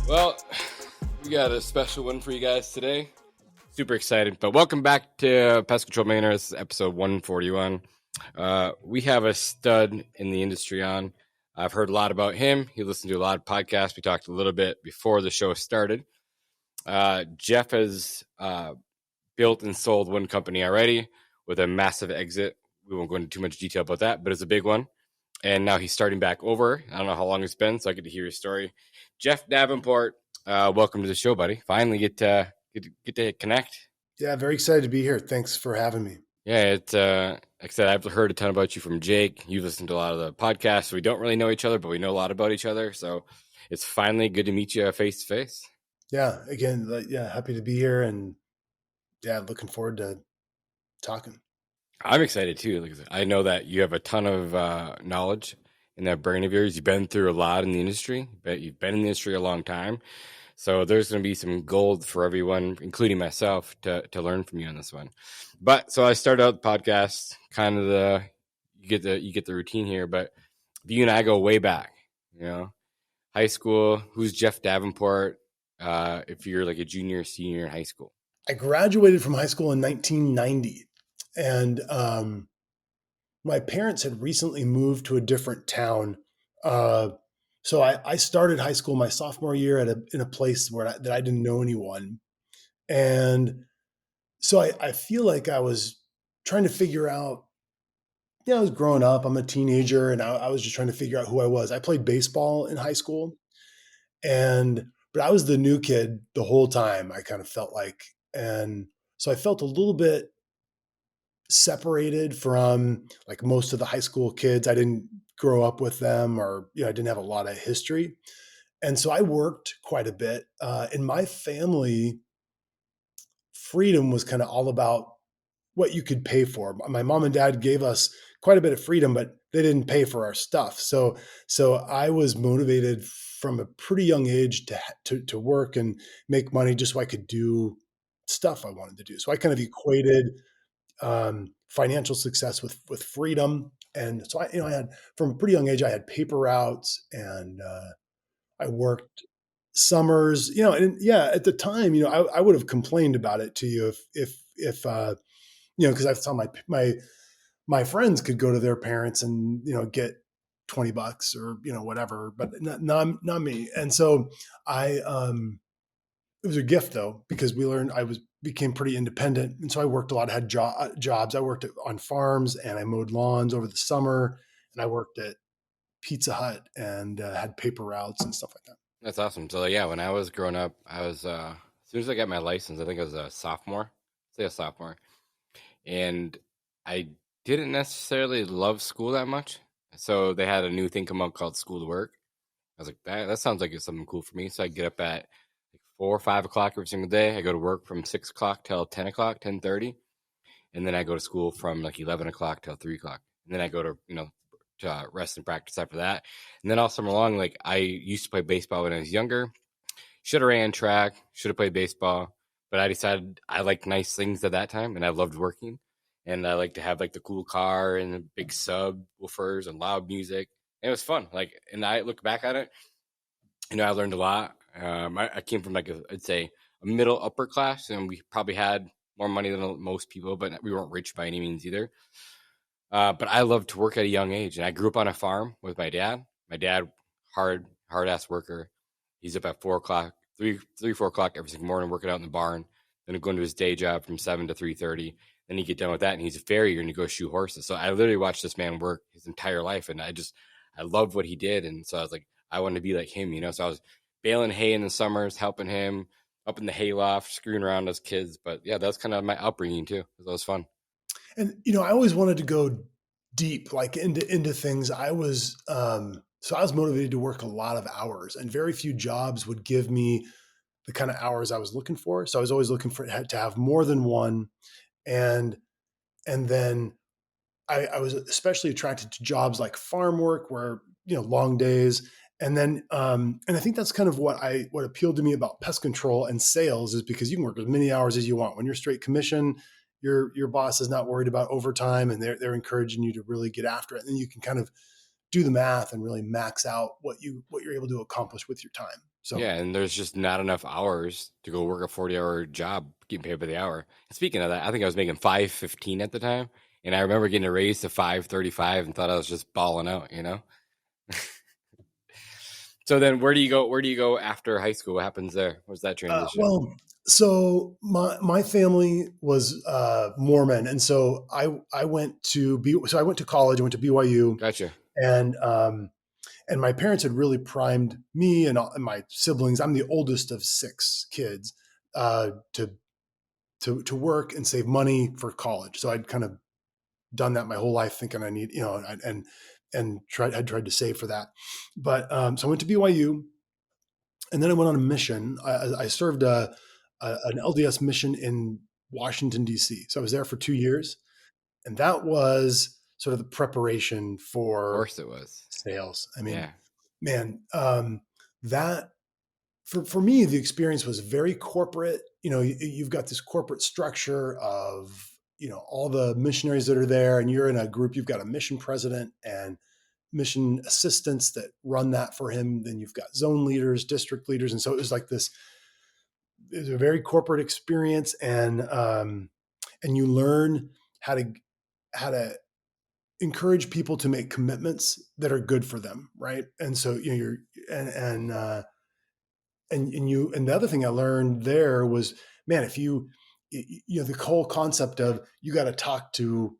Well, we got a special one for you guys today. Super excited, but welcome back to Pest Control Millionaire. This is episode 141. We have a stud in the industry on. I've heard a lot about him. He listened to a lot of podcasts. We talked a little bit before the show started. Jeff has built and sold one company already with a massive exit. We won't go into too much detail about that, but it's a big one. And now he's starting back over. I don't know how long it's been, so I get to hear his story. Jeff Davenport, welcome to the show, buddy. Finally get to connect. Yeah, very excited to be here. Thanks for having me. Yeah, it's like I said, I've heard a ton about you from Jake. You've listened to a lot of the podcasts. So we don't really know each other, but we know a lot about each other. So it's finally good to meet you face to face. Yeah, again, happy to be here, and looking forward to talking. I'm excited too. Like I said, I know that you have a ton of knowledge in that brain of yours. You've been through a lot in the industry, but you've been in the industry a long time. So there's going to be some gold for everyone, including myself, to learn from you on this one. But so I started out the podcast, kind of you get the routine here. But you and I go way back, high school. Who's Jeff Davenport? If you're like a junior or senior in high school. I graduated from high school in 1990. And my parents had recently moved to a different town. So I started high school my sophomore year in a place that I didn't know anyone. And so I feel like I was trying to figure out, I was growing up, I'm a teenager, and I was just trying to figure out who I was. I played baseball in high school, but I was the new kid the whole time, I kind of felt like. And so I felt a little bit separated from like most of the high school kids. I didn't grow up with them, or I didn't have a lot of history. And so I worked quite a bit. In my family, freedom was kind of all about what you could pay for. My mom and dad gave us quite a bit of freedom, but they didn't pay for our stuff. So I was motivated from a pretty young age to work and make money just so I could do stuff I wanted to do. So I kind of equated financial success with freedom. And so I had, from a pretty young age, I had paper routes, and I worked summers, and at the time, I would have complained about it to you if because I saw my friends could go to their parents and, get $20 or, whatever, but not me. And so it was a gift though, because became pretty independent. And so I worked a lot, had jobs. I worked on farms, and I mowed lawns over the summer, and I worked at Pizza Hut and had paper routes and stuff like that. That's awesome. So yeah, when I was growing up, I was, as soon as I got my license, I think I was a sophomore, and I didn't necessarily love school that much. So they had a new thing come up called School to Work. I was like, that sounds like it's something cool for me. So I get up at 4 or 5 o'clock every single day. I go to work from 6 o'clock till 10 o'clock, 10:30. And then I go to school from like 11 o'clock till 3 o'clock. And then I go to, to rest and practice after that. And then all summer long, like I used to play baseball when I was younger. Should have ran track, should have played baseball. But I decided I liked nice things at that time, and I loved working. And I like to have like the cool car and the big subwoofers and loud music. And it was fun. Like, and I look back at it, I learned a lot. I came from I'd say a middle upper class, and we probably had more money than most people, but we weren't rich by any means either. But I loved to work at a young age, and I grew up on a farm with my dad. My dad, hard ass worker. He's up at 4 o'clock, 4 o'clock every single morning, working out in the barn. Then he'd go into his day job from 7 to 3:30. Then he'd get done with that, and he's a farrier, and he'd go shoe horses. So I literally watched this man work his entire life, and I loved what he did. And so I was like, I wanted to be like him, So I was baling hay in the summers, helping him up in the hayloft, screwing around as kids. But yeah, that was kind of my upbringing too. That was fun. And, I always wanted to go deep, like into things. I was motivated to work a lot of hours, and very few jobs would give me the kind of hours I was looking for. So I was always looking to have more than one. And then I was especially attracted to jobs like farm work, where, long days. And then, and I think that's kind of what appealed to me about pest control and sales, is because you can work as many hours as you want. When you're straight commission, your boss is not worried about overtime, and they're encouraging you to really get after it. And then you can kind of do the math and really max out what you're able to accomplish with your time. So Yeah, and there's just not enough hours to go work a 40-hour job, getting paid by the hour. And speaking of that, I think I was making 5.15 at the time, and I remember getting a raise to 5.35 and thought I was just balling out, you know. So then, where do you go? Where do you go after high school? What happens there? What's that transition? well, so my family was Mormon, and so I went to I went to college. I went to BYU, Gotcha. and and my parents had really primed me and my siblings. I'm the oldest of six kids uh, to to work and save money for college. So I'd kind of done that my whole life, thinking I need, and had tried to save for that. But so I went to BYU, and then I went on a mission. I served an LDS mission in Washington D.C. So I was there for 2 years, and that was sort of the preparation Of for course it was. sales. I mean, Yeah. man, that for me, the experience was very corporate. You've got this corporate structure of, all the missionaries that are there, and you're in a group. You've got a mission president and mission assistants that run that for him. Then you've got zone leaders, district leaders. And so it was like this, it was a very corporate experience. And you learn how to, how to encourage people to make commitments that are good for them. Right. And so, you're, and the other thing I learned there was, man, if the whole concept of you got to talk to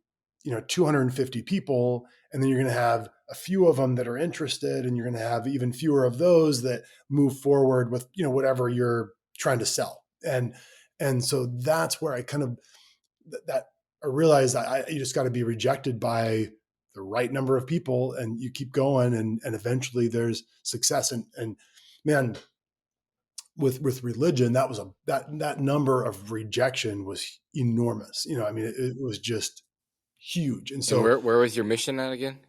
250 people, and then you're going to have a few of them that are interested, and you're going to have even fewer of those that move forward with whatever you're trying to sell. And so that's where I kind of that I realized you just got to be rejected by the right number of people, and you keep going, and eventually there's success. And man, with religion, that was that number of rejection was enormous. I mean, it was just huge. And And so where was your mission at again?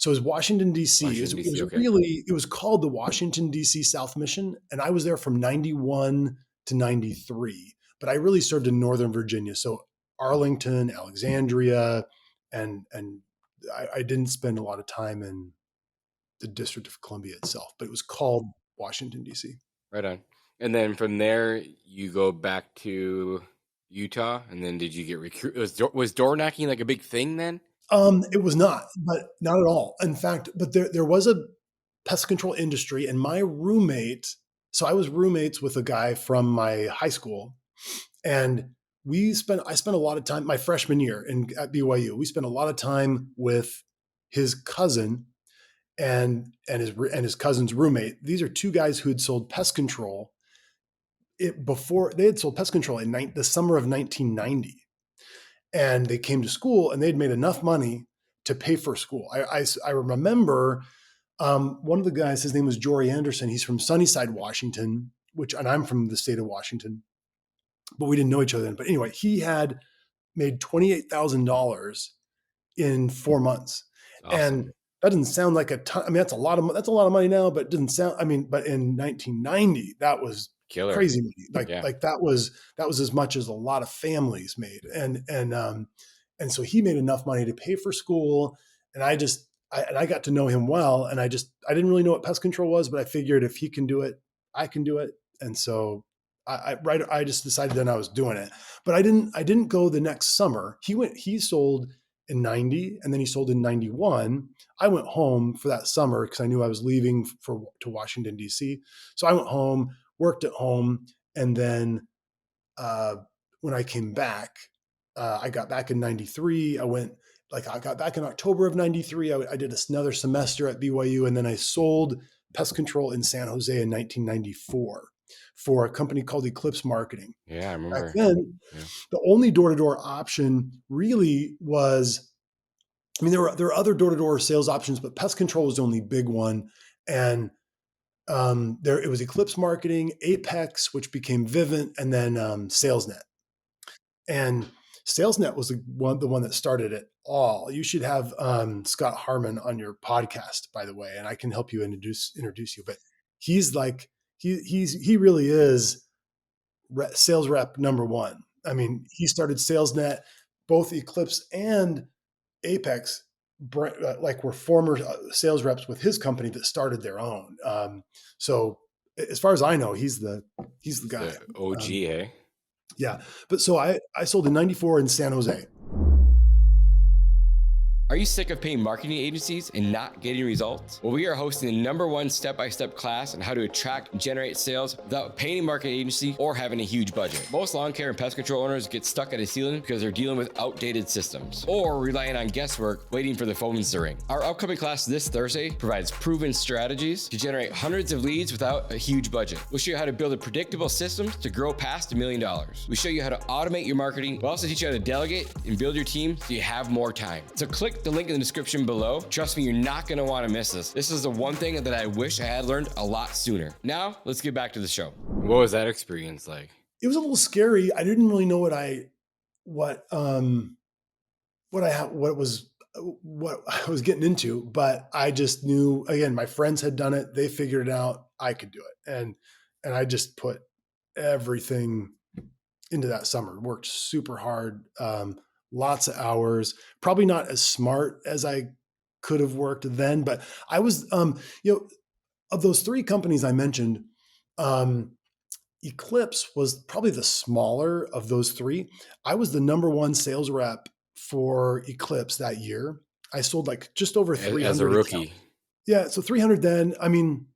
it was Washington D.C. Washington It D.C. was Okay. really, it was called the Washington D.C. South Mission, and I was there from 91 to 93. But I really served in Northern Virginia, so Arlington, Alexandria, and I didn't spend a lot of time in the District of Columbia itself, but it was called Washington D.C. Right on. And then from there, you go back to Utah, and then did you get recruited? Was door knocking like a big thing then? It was not, but not at all. In fact, but there was a pest control industry, and my roommate. So I was roommates with a guy from my high school, and I spent a lot of time my freshman year at BYU. We spent a lot of time with his cousin and his cousin's roommate. These are two guys who had sold pest control before they had sold pest control in the summer of 1990, and they came to school and they'd made enough money to pay for school. I remember one of the guys, his name was Jory Anderson. He's from Sunnyside, Washington, and I'm from the state of Washington, but we didn't know each other then. But anyway, he had made $28,000 in 4 months. Awesome. And that doesn't sound like a ton. I mean, that's a lot of money now, but it doesn't sound, I mean, but in 1990, that was Killer. crazy money. Yeah. Like that was as much as a lot of families made. And so he made enough money to pay for school. And I got to know him well. And I didn't really know what pest control was, but I figured if he can do it, I can do it. And so I just decided then I was doing it, but I didn't go the next summer. He sold in 90, and then he sold in 91. I went home for that summer because I knew I was leaving to Washington, D.C. So I went home, worked at home. And then uh, when I came back, I got back in 93. I got back in October of 93. I did another semester at BYU, and then I sold pest control in San Jose in 1994 for a company called Eclipse Marketing. Yeah, I Back remember. then, Yeah. the only door-to-door option really was, I mean, there were other door-to-door sales options, but pest control was the only big one. And it was Eclipse Marketing, Apex, which became Vivint, and then SalesNet. And SalesNet was the one that started it all. You should have Scott Harmon on your podcast, by the way, and I can help you introduce you. But he's like he really is sales rep number one. I mean, he started SalesNet, both Eclipse and Apex, like were former sales reps with his company that started their own. So as far as I know, he's the guy. The OG, eh? Yeah. But so I sold in 94 in San Jose. Are you sick of paying marketing agencies and not getting results? Well, we are hosting the #1 step-by-step class on how to attract and generate sales without paying a marketing agency or having a huge budget. Most lawn care and pest control owners get stuck at a ceiling because they're dealing with outdated systems or relying on guesswork waiting for the phones to ring. Our upcoming class this Thursday provides proven strategies to generate hundreds of leads without a huge budget. We'll show you how to build a predictable system to grow past $1 million. We show you how to automate your marketing. We'll also teach you how to delegate and build your team so you have more time. So click the link in the description below. Trust me, you're not going to want to miss this. This is the one thing that I wish I had learned a lot sooner. Now, let's get back to the show. What was that experience like? It was a little scary. I didn't really know what I was getting into, but I just knew, again, my friends had done it. They figured it out. I could do it. And I just put everything into that summer, worked super hard. Lots of hours, probably not as smart as I could have worked then, but I was, of those 3 companies I mentioned, Eclipse was probably the smaller of those 3. I was the number 1 sales rep for Eclipse that year. I sold like just over 300 as a rookie. accounts. Yeah. So 300 then, I mean,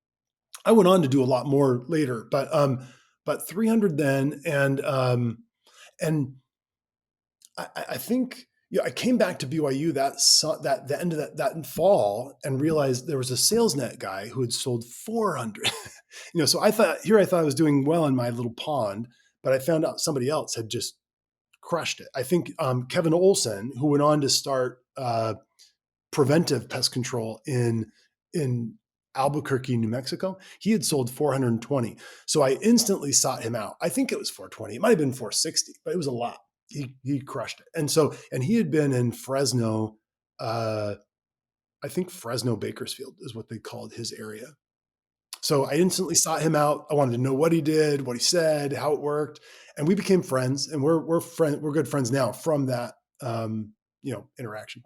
I went on to do a lot more later, but 300 then. And I think, I came back to BYU that the end of that fall and realized there was a SalesNet guy who had sold 400. So I thought I was doing well in my little pond, but I found out somebody else had just crushed it. I think Kevin Olson, who went on to start preventive pest control in Albuquerque, New Mexico, he had sold 420. So I instantly sought him out. I think it was 420. It might have been 460, but it was a lot. He crushed it. And he had been in Fresno, I think Fresno Bakersfield is what they called his area. So I instantly sought him out. I wanted to know what he did, what he said, how it worked. And we became friends, and we're good friends now from that, interaction.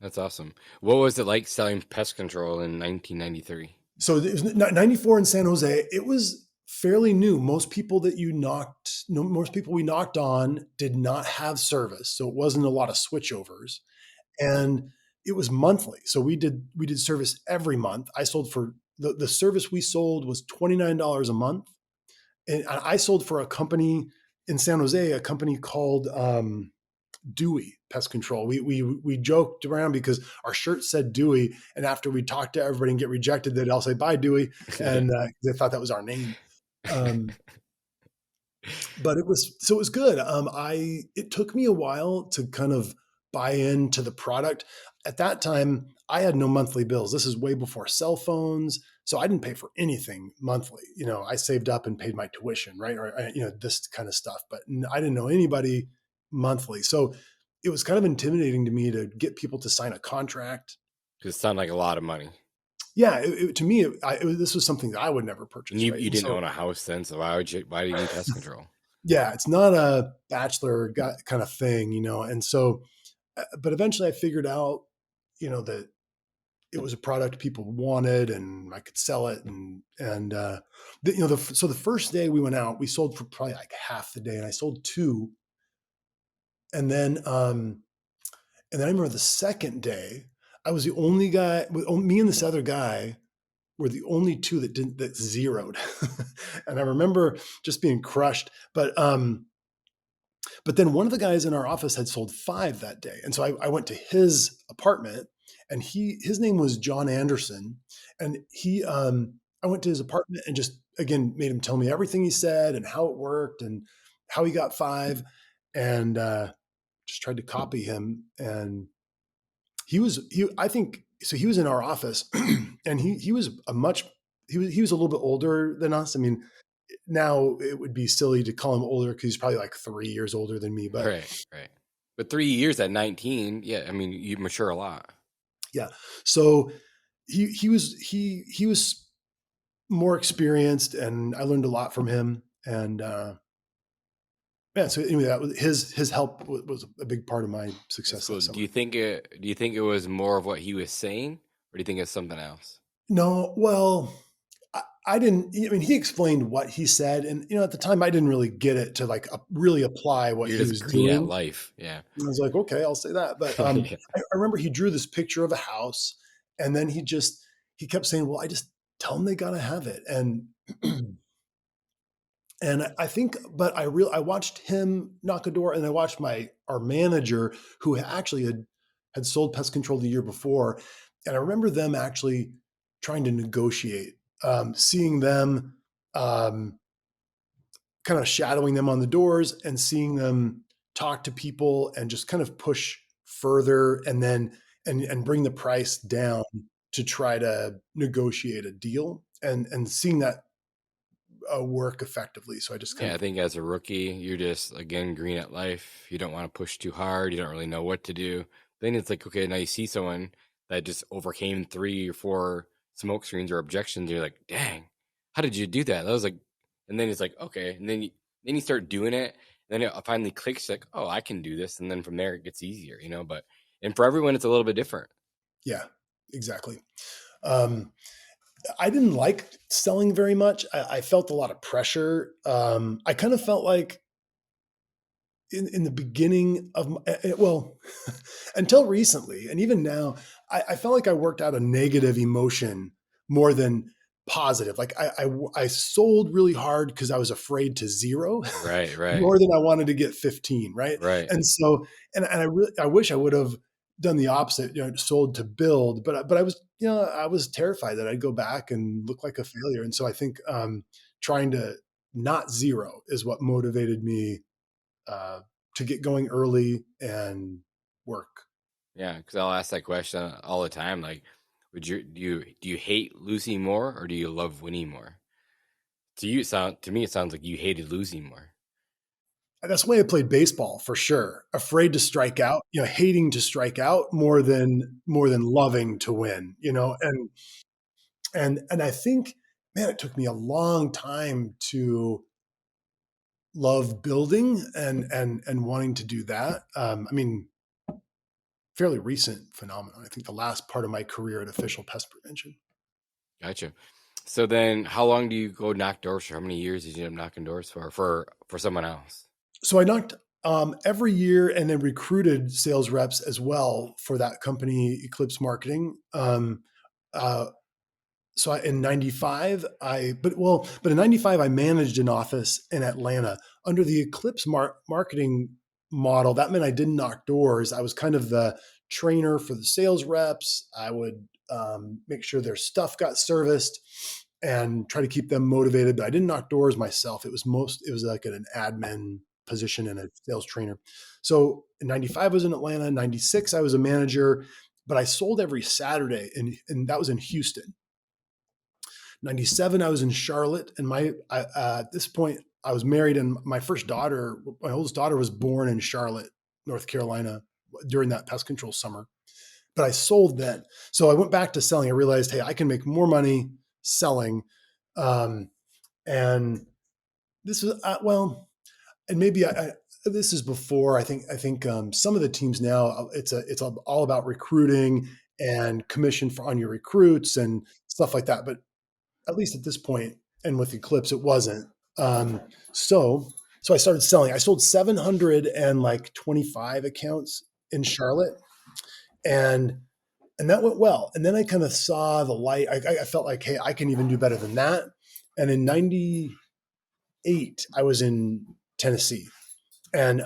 That's awesome. What was it like selling pest control in 1993? So it was 94 in San Jose. It was fairly new. Most people we knocked on did not have service. So it wasn't a lot of switchovers, and it was monthly. So we did service every month. I sold for the service we sold was $29 a month. And I sold for a company in San Jose, a company called Dewey Pest Control. We joked around because our shirt said Dewey, and after we talked to everybody and get rejected, they'd all say bye Dewey, and they thought that was our name. But it was good. It took me a while to kind of buy into the product. At that time, I had no monthly bills. This is way before cell phones. So I didn't pay for anything monthly. I saved up and paid my tuition, right? Or, this kind of stuff, but I didn't know anybody monthly. So it was kind of intimidating to me to get people to sign a contract. Because it sounded like a lot of money. Yeah, to me, this was something that I would never purchase. And you didn't own a house then, so why do you need pest control? Yeah, it's not a bachelor kind of thing, And so, but eventually, I figured out, that it was a product people wanted, and I could sell it, so the first day we went out, we sold for probably like half the day, and I sold 2, and then I remember the second day, I was the only guy. Me and this other guy were the only 2 that zeroed. And I remember just being crushed. But then one of the guys in our office had sold 5 that day. And so I went to his apartment, and his name was John Anderson. And I went to his apartment and just, again, made him tell me everything he said and how it worked and how he got 5, and just tried to copy him. And he was in our office, and he was a little bit older than us. I mean, now it would be silly to call him older because he's probably like 3 years older than me. But right. But 3 years at 19, yeah, I mean, you mature a lot. Yeah. So he was more experienced, and I learned a lot from him. And so anyway, that was his help was a big part of my success. Cool. Do you think it was more of what he was saying, or do you think it's something else? No, well, I didn't, I mean, he explained what he said. And, at the time I didn't really get it to like really apply what You're he just was green at doing. life. Yeah. And I was like, okay, I'll say that. But Yeah. I remember he drew this picture of a house and then he kept saying, well, I just tell them they got to have it. And, and I think, but I watched him knock a door and I watched our manager who actually had sold pest control the year before. And I remember them actually trying to negotiate, seeing them, kind of shadowing them on the doors and seeing them talk to people and just kind of push further and then and bring the price down to try to negotiate a deal and seeing that work effectively. So I just kind Yeah, I of think as a rookie, you're just again green at life. You don't want to push too hard. You don't really know what to do. Then it's like, okay, now you see someone that just overcame 3 or 4 smoke screens or objections. You're like, dang, how did you do that? That was like, and then it's like, okay, and then you start doing it. And then it finally clicks, like, oh, I can do this. And then from there it gets easier, But and for everyone, it's a little bit different. yeah, exactly. I didn't like selling very much. I felt a lot of pressure. I kind of felt like in the beginning of well, until recently, and even now, I felt like I worked out a negative emotion more than positive. Like I sold really hard because I was afraid to zero Right, right, more than I wanted to get 15, right? right. And so, and I wish I would have done the opposite, sold to build, but I was, I was terrified that I'd go back and look like a failure. And so I think trying to not zero is what motivated me to get going early and work. Yeah, because I'll ask that question all the time. Like, do you hate losing more or do you love winning more? To me it sounds like you hated losing more. That's the way I played baseball for sure. Afraid to strike out, hating to strike out more than loving to win, and I think, man, it took me a long time to love building and wanting to do that. I mean, fairly recent phenomenon. I think the last part of my career at official pest prevention. Gotcha. So then, how long do you go knock doors for? How many years did you end up knocking doors for someone else? So I knocked every year and then recruited sales reps as well for that company, Eclipse Marketing. Uh, so in 95, but in 95, I managed an office in Atlanta under the Eclipse marketing model. That meant I didn't knock doors. I was kind of the trainer for the sales reps. I would make sure their stuff got serviced and try to keep them motivated. But I didn't knock doors myself. It was like an admin position and a sales trainer. So in 95, I was in Atlanta. In 96, I was a manager, but I sold every Saturday and that was in Houston. 97, I was in Charlotte, and at this point, I was married, and my oldest daughter was born in Charlotte, North Carolina, during that pest control summer. But I sold then, so I went back to selling. I realized, hey, I can make more money selling, and this was and maybe this is before. I think some of the teams now it's all about recruiting and commission on your recruits and stuff like that, but at least at this point, and with Eclipse, it wasn't. So I started selling. I sold 725 accounts in Charlotte, and that went well. And then I kind of saw the light. I felt like, hey, I can even do better than that. And in 98, I was in Tennessee, and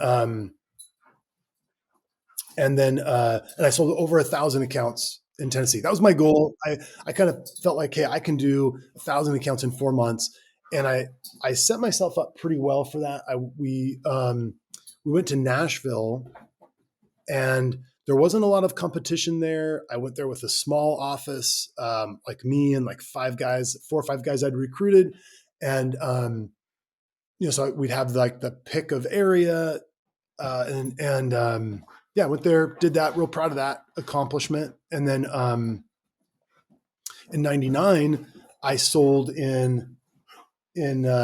then I sold over 1,000 accounts in Tennessee. That was my goal. I kind of felt like, hey, I can do 1,000 accounts in 4 months. And I set myself up pretty well for that. We went to Nashville and there wasn't a lot of competition there. I went there with a small office, like me and like 4 or 5 guys I'd recruited. And, so we'd have like the pick of area yeah, I went there, did that, real proud of that accomplishment. And then in 99, I sold in New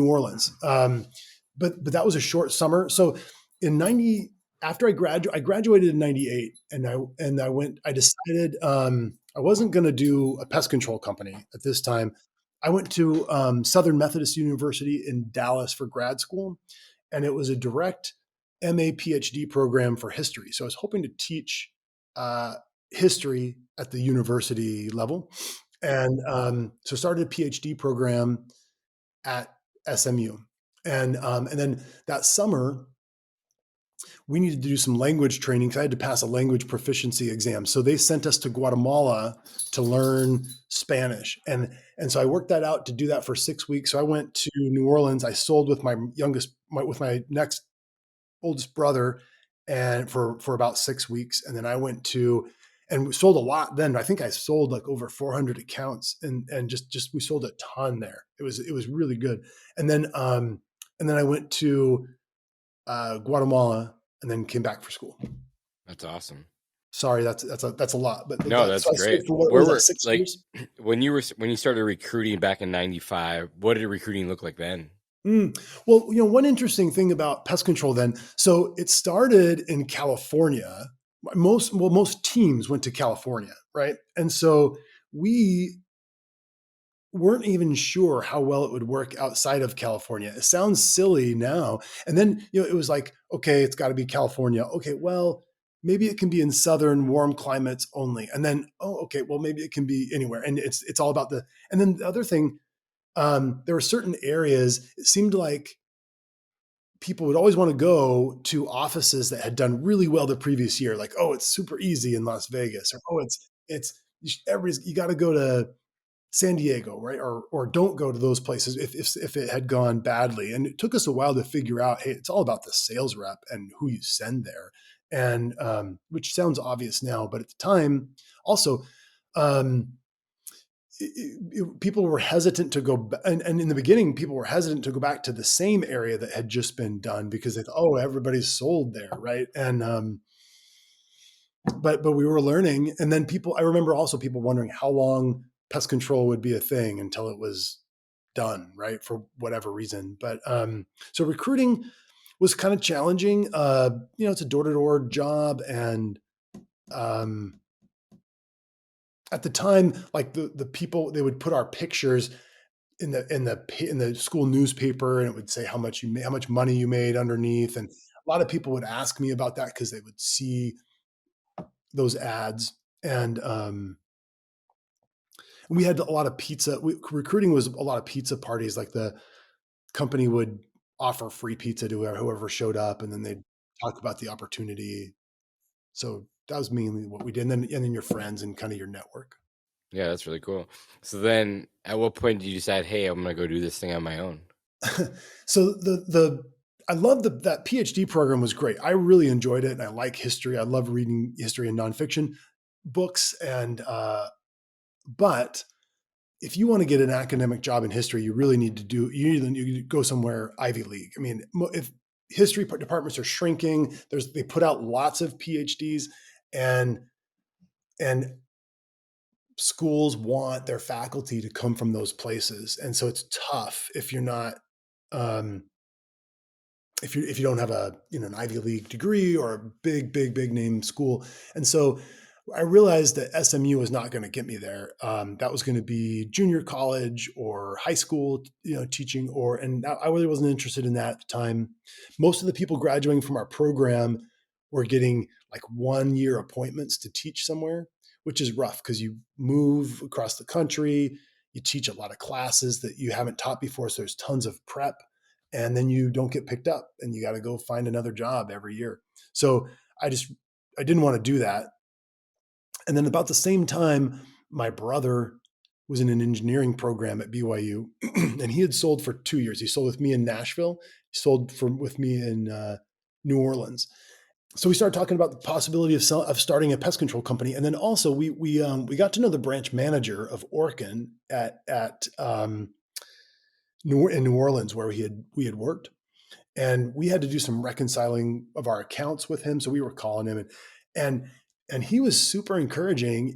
Orleans. But that was a short summer. So in 90, after I graduated in 98 and I decided, I wasn't going to do a pest control company at this time. I went to Southern Methodist University in Dallas for grad school, and it was a direct MA PhD program for history. So I was hoping to teach uh, history at the university level. And so started a PhD program at SMU. And then that summer, we needed to do some language training because I had to pass a language proficiency exam. So they sent us to Guatemala to learn Spanish. And so I worked that out to do that for 6 weeks. So I went to New Orleans. I sold with with my next oldest brother and for about 6 weeks. And then I went to, and we sold a lot then. I think I sold like over 400 accounts and just, we sold a ton there. It was really good. And then I went to Guatemala and then came back for school. That's awesome. Sorry, that's a lot, but no, that's so great. What was that, 6 years? When you started recruiting back in '95, what did recruiting look like then? Well, one interesting thing about pest control then, so it started in California. Most teams went to California, right? And so we weren't even sure how well it would work outside of California. It sounds silly now. And then, it was like, okay, it's got to be California. Okay, well, maybe it can be in southern warm climates only. And then, oh, okay, well, maybe it can be anywhere. And it's all about and then the other thing, there were certain areas, it seemed like people would always want to go to offices that had done really well the previous year. Like, oh, it's super easy in Las Vegas, or, oh, you got to go to San Diego, right? Or don't go to those places if it had gone badly. And it took us a while to figure out, hey, it's all about the sales rep and who you send there. And which sounds obvious now, but at the time, also, people were hesitant to go, and in the beginning, people were hesitant to go back to the same area that had just been done because they thought, oh, everybody's sold there, right? And but we were learning, and then I remember also people wondering how long pest control would be a thing until it was done, right? For whatever reason. But so recruiting was kind of challenging. It's a door-to-door job, and at the time, like the people, they would put our pictures in the school newspaper, and it would say how much money you made underneath. And a lot of people would ask me about that because they would see those ads. And we had a lot of recruiting was a lot of pizza parties. Like the company would offer free pizza to whoever showed up, and then they'd talk about the opportunity. So that was mainly what we did. And then your friends and kind of your network. Yeah, that's really cool. So then at what point did you decide, hey, I'm going to go do this thing on my own? So I love that PhD program was great. I really enjoyed it. And I like history. I love reading history and nonfiction books. But if you want to get an academic job in history, you really need to go somewhere Ivy League. I mean, if history departments are shrinking, they put out lots of PhDs, and schools want their faculty to come from those places. And so it's tough if you're not, if you don't have an Ivy League degree or a big name school. And so I realized that SMU was not going to get me there. That was going to be junior college or high school, teaching, and I really wasn't interested in that at the time. Most of the people graduating from our program were getting like 1-year appointments to teach somewhere, which is rough because you move across the country, you teach a lot of classes that you haven't taught before. So there's tons of prep, and then you don't get picked up and you got to go find another job every year. So I didn't want to do that. And then about the same time, my brother was in an engineering program at BYU, and he had sold for 2 years. He sold with me in Nashville. He sold with me in New Orleans. So we started talking about the possibility of starting a pest control company. And then also we got to know the branch manager of Orkin in New Orleans, where we had worked. And we had to do some reconciling of our accounts with him. So we were calling him, and he was super encouraging.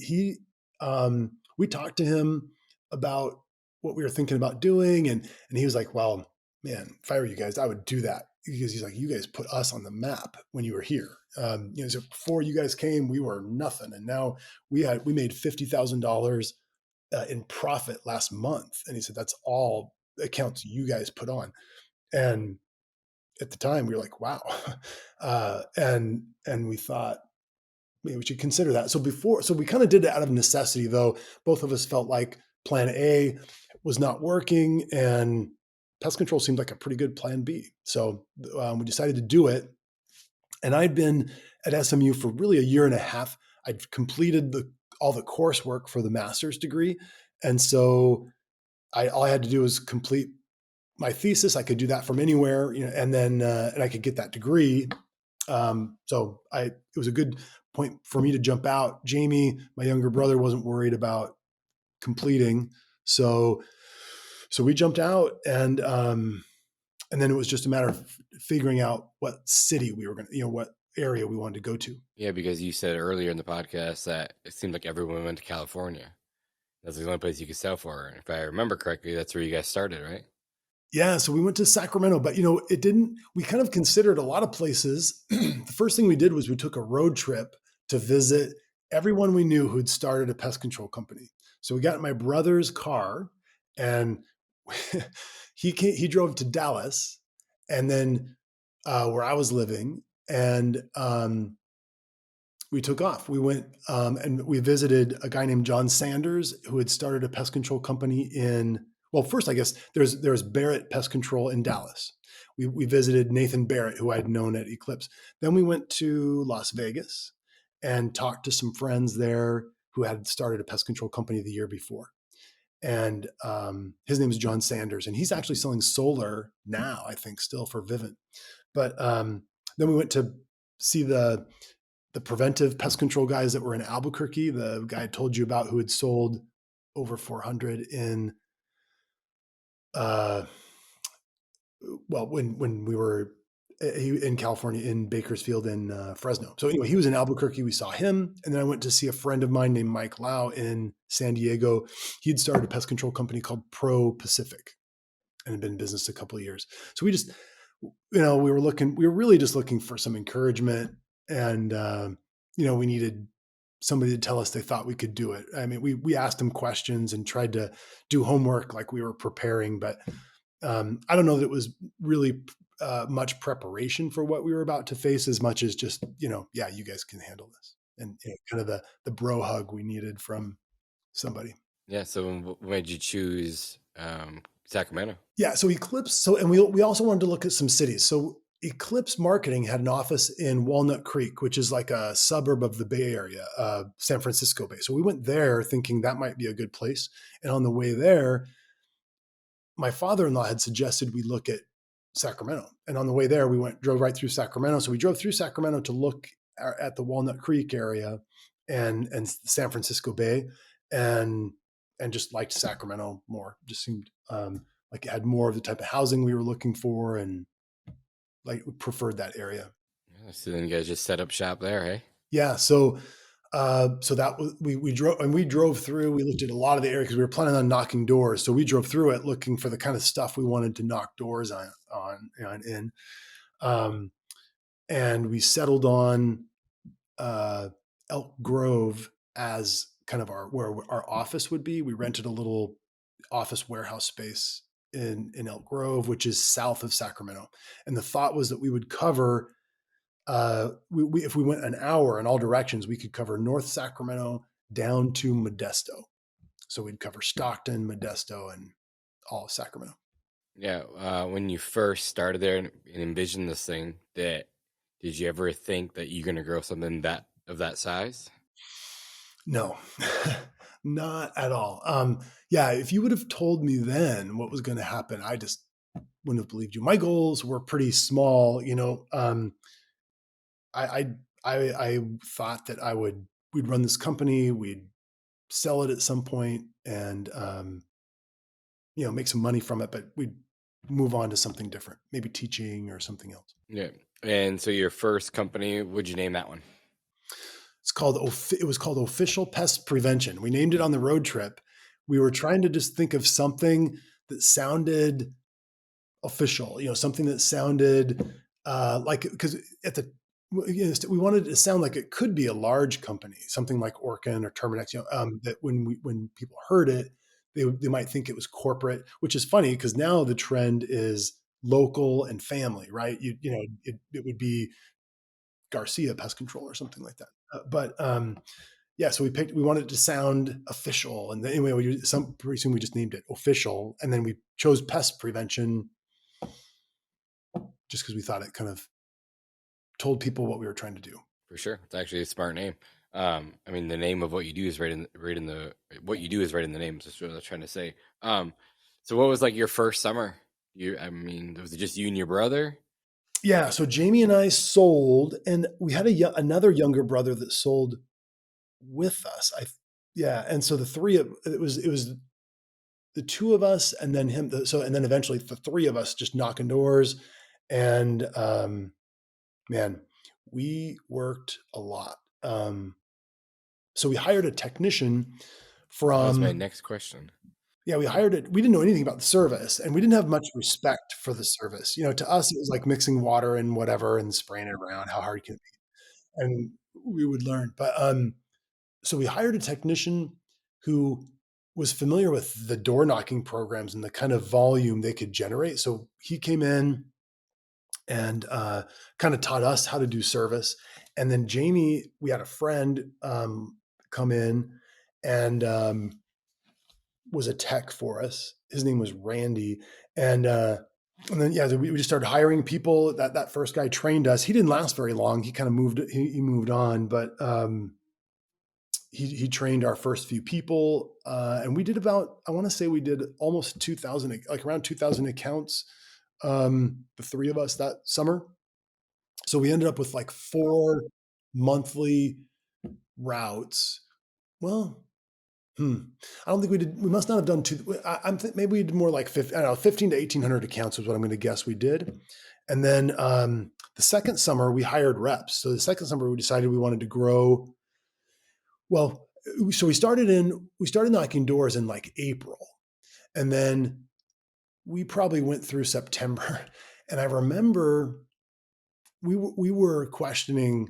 We talked to him about what we were thinking about doing. And he was like, well, man, if I were you guys, I would do that. because he's like, you guys put us on the map when you were here. So before you guys came, we were nothing. And now we made $50,000 in profit last month. And he said, that's all accounts you guys put on. And at the time we were like, wow. And we thought, maybe we should consider that. So we kind of did it out of necessity, though. Both of us felt like plan A was not working and pest control seemed like a pretty good plan B. So we decided to do it. And I'd been at SMU for really a year and a half. I'd completed all the coursework for the master's degree. And so all I had to do was complete my thesis. I could do that from anywhere, and then and I could get that degree. So it was a good point for me to jump out. Jamie, my younger brother, wasn't worried about completing. So we jumped out, and then it was just a matter of figuring out what city we were going to, what area we wanted to go to. Yeah, because you said earlier in the podcast that it seemed like everyone went to California. That's the only place you could sell for. And if I remember correctly, that's where you guys started, right? Yeah, so we went to Sacramento, but we kind of considered a lot of places. The first thing we did was we took a road trip to visit everyone we knew who'd started a pest control company. So we got in my brother's car, and he drove to Dallas, and then where I was living, and we took off. We went and we visited a guy named John Sanders, who had started a pest control company first, I guess there's Barrett Pest Control in Dallas. We visited Nathan Barrett, who I'd known at Eclipse. Then we went to Las Vegas and talked to some friends there who had started a pest control company the year before. And his name is John Sanders, and he's actually selling solar now, I think, still for Vivint. But then we went to see the preventive pest control guys that were in Albuquerque. The guy I told you about who had sold over 400 in when we were in California, in Bakersfield and Fresno. So anyway, he was in Albuquerque. We saw him. And then I went to see a friend of mine named Mike Lau in San Diego. He'd started a pest control company called Pro Pacific and had been in business a couple of years. So we just, we were really just looking for some encouragement, and, we needed somebody to tell us they thought we could do it. I mean, we asked them questions and tried to do homework like we were preparing, but I don't know that it was really much preparation for what we were about to face as much as just, you guys can handle this. And kind of the bro hug we needed from somebody. Yeah. So when did you choose Sacramento? Yeah. So Eclipse. And we also wanted to look at some cities. So Eclipse Marketing had an office in Walnut Creek, which is like a suburb of the Bay Area, San Francisco Bay. So we went there thinking that might be a good place. And on the way there, my father-in-law had suggested we look at Sacramento. And on the way there, we drove right through Sacramento. So we drove through Sacramento to look at the Walnut Creek area and San Francisco Bay, and just liked Sacramento more. Just seemed like it had more of the type of housing we were looking for, and like we preferred that area. Yeah, so then you guys just set up shop there, hey? Yeah. So that was, we drove through. We looked at a lot of the area because we were planning on knocking doors. So we drove through it looking for the kind of stuff we wanted to knock doors in. And we settled on Elk Grove as kind of where our office would be. We rented a little office warehouse space in Elk Grove, which is south of Sacramento. And the thought was that we would cover, if we went an hour in all directions, we could cover North Sacramento down to Modesto. So we'd cover Stockton, Modesto, and all of Sacramento. Yeah. When you first started there and envisioned this thing, did you ever think that you're going to grow something of that size? No, not at all. If you would have told me then what was going to happen, I just wouldn't have believed you. My goals were pretty small. I thought that we'd run this company, we'd sell it at some point, and make some money from it, but we'd move on to something different, maybe teaching or something else. Yeah. And so your first company, would you name that one? It was called Official Pest Prevention. We named it on the road trip. We were trying to just think of something that sounded official, something that sounded because we wanted it to sound like it could be a large company, something like Orkin or Terminex, that when people heard it, they might think it was corporate, which is funny because now the trend is local and family, right? It would be Garcia Pest Control or something like that. So we wanted it to sound official. And anyway, pretty soon we just named it official. And then we chose pest prevention just because we thought it kind of told people what we were trying to do. For sure. It's actually a smart name. I mean, the name of what you do is right in the name. That's what I was trying to say. So what was like your first summer? Was it just you and your brother? Yeah. So Jamie and I sold, and we had another younger brother that sold with us. And so it was the two of us and then him. And then eventually the three of us just knocking doors, and man, we worked a lot. So we hired a technician from. That was my next question. Yeah, we hired it. We didn't know anything about the service, and we didn't have much respect for the service. To us, it was like mixing water and whatever and spraying it around. How hard can it be? And we would learn. But so we hired a technician who was familiar with the door knocking programs and the kind of volume they could generate. So he came in and kind of taught us how to do service. And then Jamie, we had a friend come in and was a tech for us. His name was Randy. And then we just started hiring people. That first guy trained us. He didn't last very long. He kind of moved on, but he trained our first few people. And we did I want to say we did almost 2,000, like around 2,000 accounts, the three of us that summer. So we ended up with like 4 monthly routes. Well, I don't think we did. We must not have done two. Maybe we did more like 15 to 1,800 accounts was what I'm going to guess we did. And then the second summer we hired reps. So the second summer we decided we wanted to grow. Well, so we started knocking doors in like April, and then we probably went through September. And I remember we were questioning.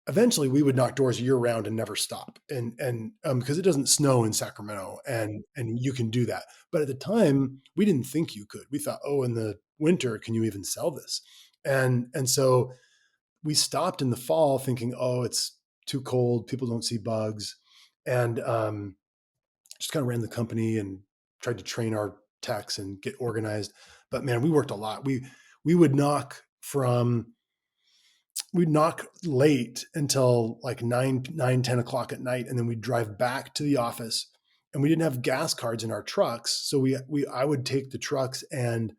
Eventually we would knock doors year round and never stop. And because it doesn't snow in Sacramento and you can do that. But at the time we didn't think you could. We thought, in the winter, can you even sell this? And so we stopped in the fall thinking, it's too cold. People don't see bugs. And just kind of ran the company and tried to train our techs and get organized. But man, we worked a lot. We would knock we'd knock late until like 10 o'clock at night. And then we'd drive back to the office, and we didn't have gas cards in our trucks. So I would take the trucks and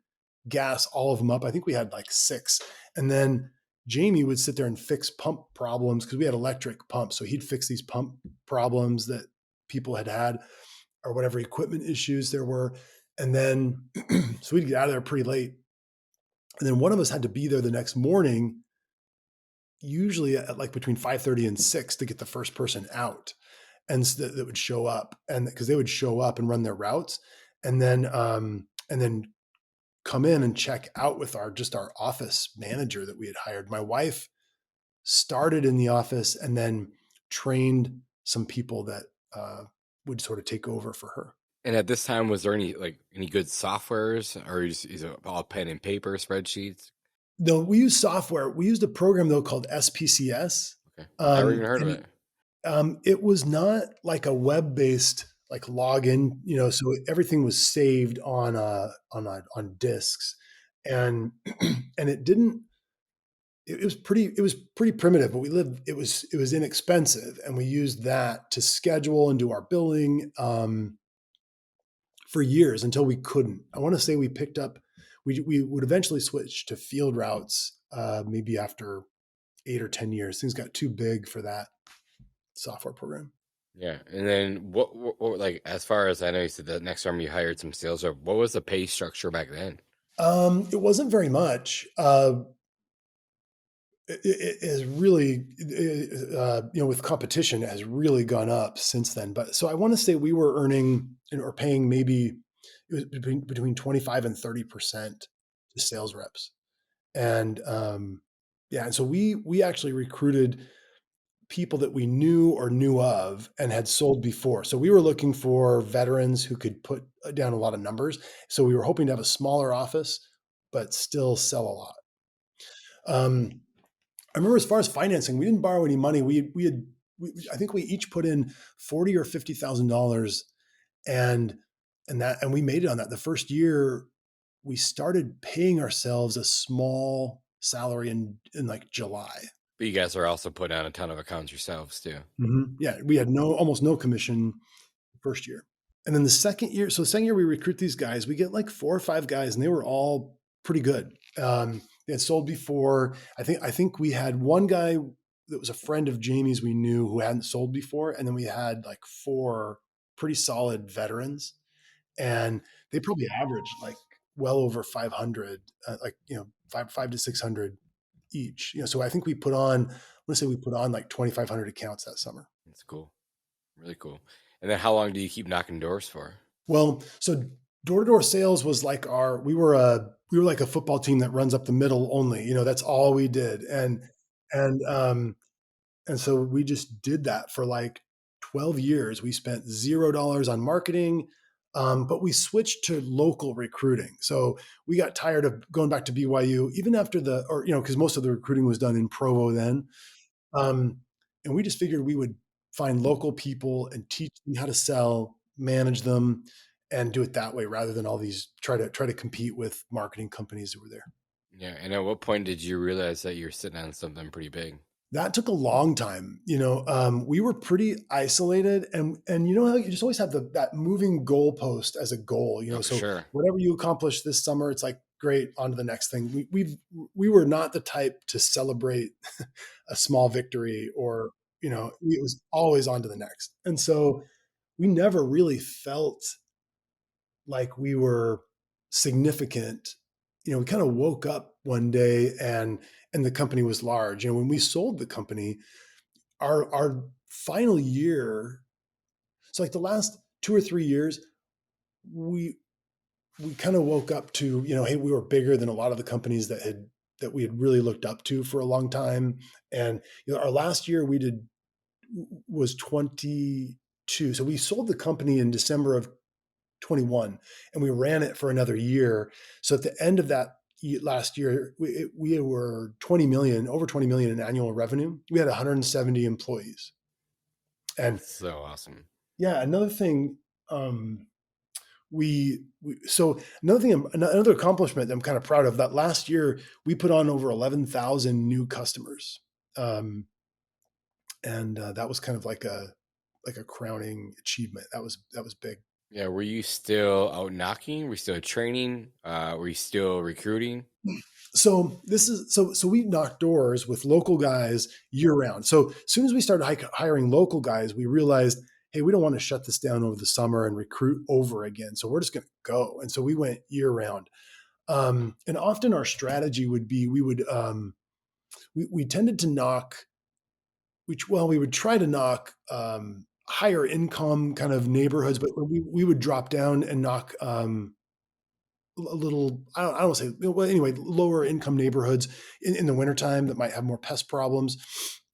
gas all of them up. I think we had like 6. And then Jamie would sit there and fix pump problems because we had electric pumps. So he'd fix these pump problems that people had or whatever equipment issues there were. And then, so we'd get out of there pretty late. And then one of us had to be there the next morning, usually at like between 5:30 and 6 to get the first person out. And so that would show up, and because they would show up and run their routes and then come in and check out with our office manager that we had hired. My wife started in the office and then trained some people that would sort of take over for her. And at this time, was there any good softwares, or is it all pen and paper spreadsheets? No, we use software. We used a program though called SPCS. Okay. I never even heard of it. It was not like a web-based like login, so everything was saved on disks, and it was pretty primitive, but it was inexpensive, and we used that to schedule and do our billing for years until we couldn't. I want to say we would eventually switch to field routes maybe after 8 or 10 years. Things got too big for that software program. Yeah. And then what like, as far as I know, you said that next time you hired some sales rep, what was the pay structure back then? It wasn't very much. It is really, with competition, it has really gone up since then. But so I want to say we were earning or paying maybe it was between 25 and 30% just sales reps. And and so we actually recruited people that we knew or knew of and had sold before. So we were looking for veterans who could put down a lot of numbers. So we were hoping to have a smaller office, but still sell a lot. I remember as far as financing, we didn't borrow any money. I think we each put in $40,000 or $50,000, and we made it on that. The first year, we started paying ourselves a small salary in like July. But you guys are also putting on a ton of accounts yourselves too. Mm-hmm. Yeah, we had almost no commission the first year. And then the second year we recruit these guys, we get like 4 or 5 guys, and they were all pretty good. They had sold before. I think we had one guy that was a friend of Jamie's we knew who hadn't sold before. And then we had like 4 pretty solid veterans, and they probably averaged like well over 500, five to 600 each. So I think we put on like 2,500 accounts that summer. That's cool. Really cool. And then how long do you keep knocking doors for? Well, so door-to-door sales was like we were like a football team that runs up the middle only. That's all we did. And so we just did that for like 12 years. We spent $0 on marketing, but we switched to local recruiting. So we got tired of going back to BYU, even after because most of the recruiting was done in Provo then. And we just figured we would find local people and teach them how to sell, manage them, and do it that way rather than all these try to compete with marketing companies that were there. Yeah. And at what point did you realize that you're sitting on something pretty big? That took a long time. We were pretty isolated, and you know how you just always have that moving goalpost as a goal. So sure. Whatever you accomplish this summer, it's like great, on to the next thing. We were not the type to celebrate a small victory, or it was always on to the next. And so we never really felt like we were significant. We kind of woke up one day and the company was large. When we sold the company, our final year, so like the last 2 or 3 years, we kind of woke up to, hey, we were bigger than a lot of the companies that we had really looked up to for a long time. And our last year was 22. So we sold the company in December of 21, and we ran it for another year. So at the end of that last year, we were over 20 million in annual revenue. We had 170 employees. And that's so awesome. Yeah. Another thing, another accomplishment that I'm kind of proud of, that last year we put on over 11,000 new customers. And that was kind of like a crowning achievement. That was big. Yeah. Were you still out knocking? Were you still training? Were you still recruiting? So we knocked doors with local guys year round. So as soon as we started hiring local guys, we realized, hey, we don't want to shut this down over the summer and recruit over again. So we're just going to go. And so we went year round. And often our strategy would be, we tended to knock, we would try to knock higher income kind of neighborhoods, but we would drop down and knock a little, I don't want to say, well, anyway, lower income neighborhoods in the wintertime that might have more pest problems.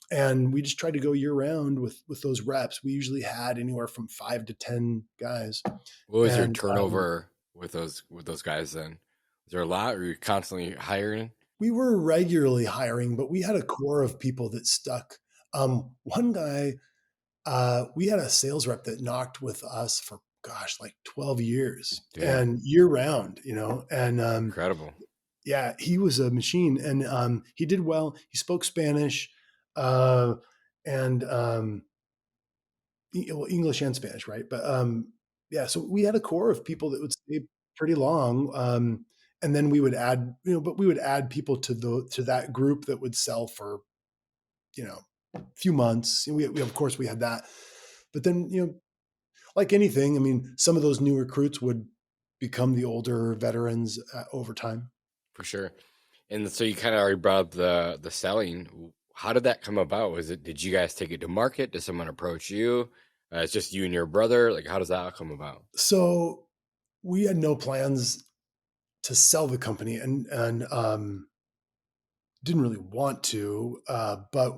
And we just tried to go year round with those reps. We usually had anywhere from 5 to 10 guys. What was your turnover with those guys then? Was there a lot, or were you constantly hiring? We were regularly hiring, but we had a core of people that stuck. One guy, we had a sales rep that knocked with us for, like 12 years. Dude. And year round, and incredible. Yeah, he was a machine, and he did well. He spoke Spanish, and English and Spanish, right? But so we had a core of people that would stay pretty long, and then we would add, but we would add people to that group that would sell for, a few months. We of course we had that, but then like anything, I mean, some of those new recruits would become the older veterans over time. For sure. And so you kind of already brought up the selling. How did that come about? Did you guys take it to market? Did someone approach you? It's just you and your brother. Like, how does that come about? So we had no plans sell the company, and didn't really want to, but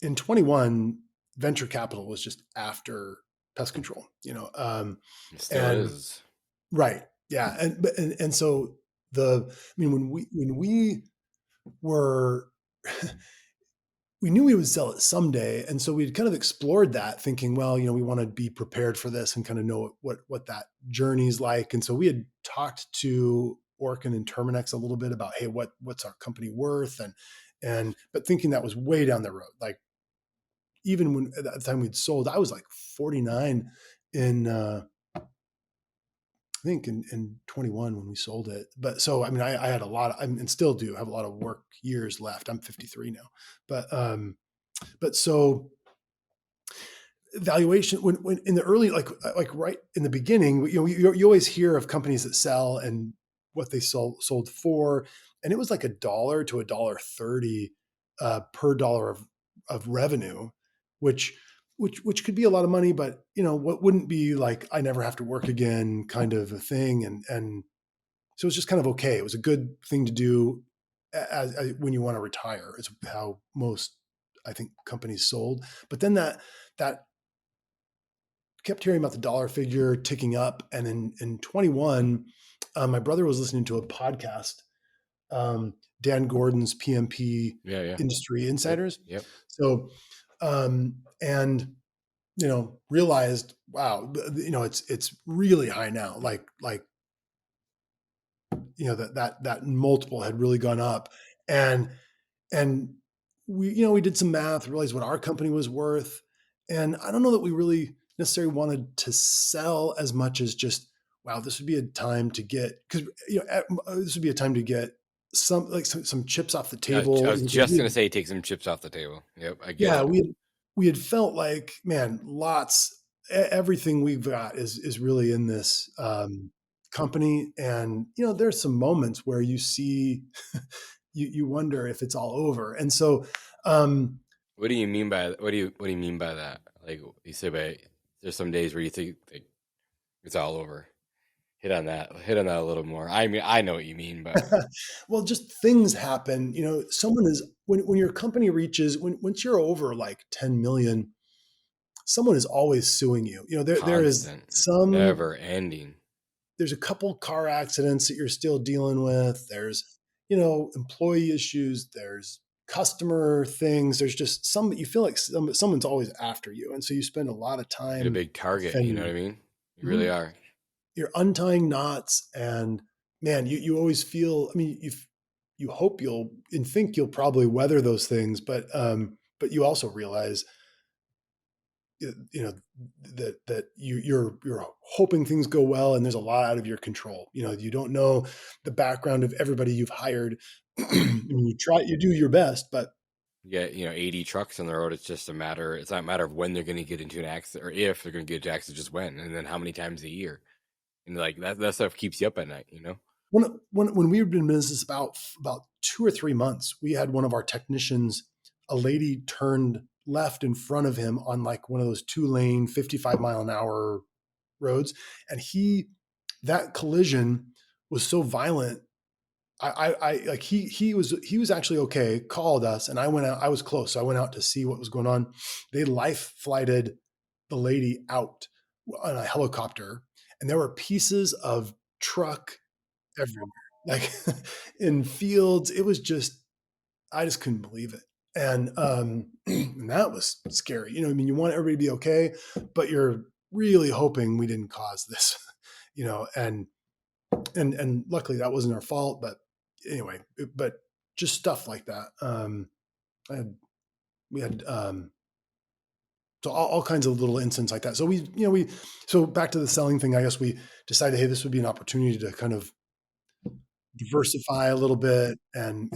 in 21, venture capital was just after pest control, It still and is. right. Yeah. And so when we were, we knew we would sell it someday. And so we'd kind of explored that thinking, well, we want to be prepared for this and kind of know what that journey's like. And so we had talked to Orkin and Terminex a little bit about, hey, what's our company worth? But thinking that was way down the road. Like even when at the time we'd sold, I was like 49 I think in 21 when we sold it. But so, I had a lot of, and still do have a lot of work years left. I'm 53 now, but so valuation when in the early, like right in the beginning, you always hear of companies that sell and what they sold for. And it was like $1 to $1.30 per dollar of revenue, which could be a lot of money, but what wouldn't be like, I never have to work again kind of a thing. And so it's just kind of okay. It was a good thing to do as when you want to retire, is how most, I think, companies sold. But then that kept hearing about the dollar figure ticking up. And in 21, my brother was listening to a podcast, Dan Gordon's PMP Yeah. Industry Insiders. Yep. So, and realized, wow, it's really high now. Like that multiple had really gone up, and we did some math, realized what our company was worth, and I don't know that we really necessarily wanted to sell as much as just, wow, this would be a time to get, because this would be a time to get some chips off the I table. was just gonna say, take some chips off the table. Yep, I get Yeah, it. we had felt like, man, everything we've got is really in this company. And there's some moments where you see you wonder if it's all over. And so What do you mean by that? Like you say, there's some days where you think like, it's all over. Hit on that a little more. I mean, I know what you mean, but well, just things happen. Someone is, when your company reaches, once you're over like 10 million, someone is always suing you. There is constant, never ending. There's a couple car accidents that you're still dealing with. There's, employee issues. There's customer things. There's just you feel like someone's always after you. And so you spend a lot of time. You're a big target, defending. you know what I mean? You really are. You're untying knots, and man, you always feel, you hope and think you'll probably weather those things, but you also realize that you're hoping things go well, and there's a lot out of your control. You don't know the background of everybody you've hired. You do your best, but You get 80 trucks on the road. It's not a matter of when they're going to get into an accident, or if they're going to get into an accident, just when, and then how many times a year. And like that stuff keeps you up at night, when we were in business about 2 or 3 months, we had one of our technicians, a lady turned left in front of him on like one of those 2-lane 55-mile-an-hour roads, and that collision was so violent. He was actually okay, called us, and I went out. I was close, so I went out to see what was going on. They life flighted the lady out on a helicopter, and there were pieces of truck everywhere, like in fields. It was just, I just couldn't believe it. And, and that was scary. You want everybody to be okay, but you're really hoping we didn't cause this, and luckily that wasn't our fault, but anyway, but just stuff like that. We had, so all kinds of little incidents like that. So so back to the selling thing, I guess we decided, hey, this would be an opportunity to kind of diversify a little bit and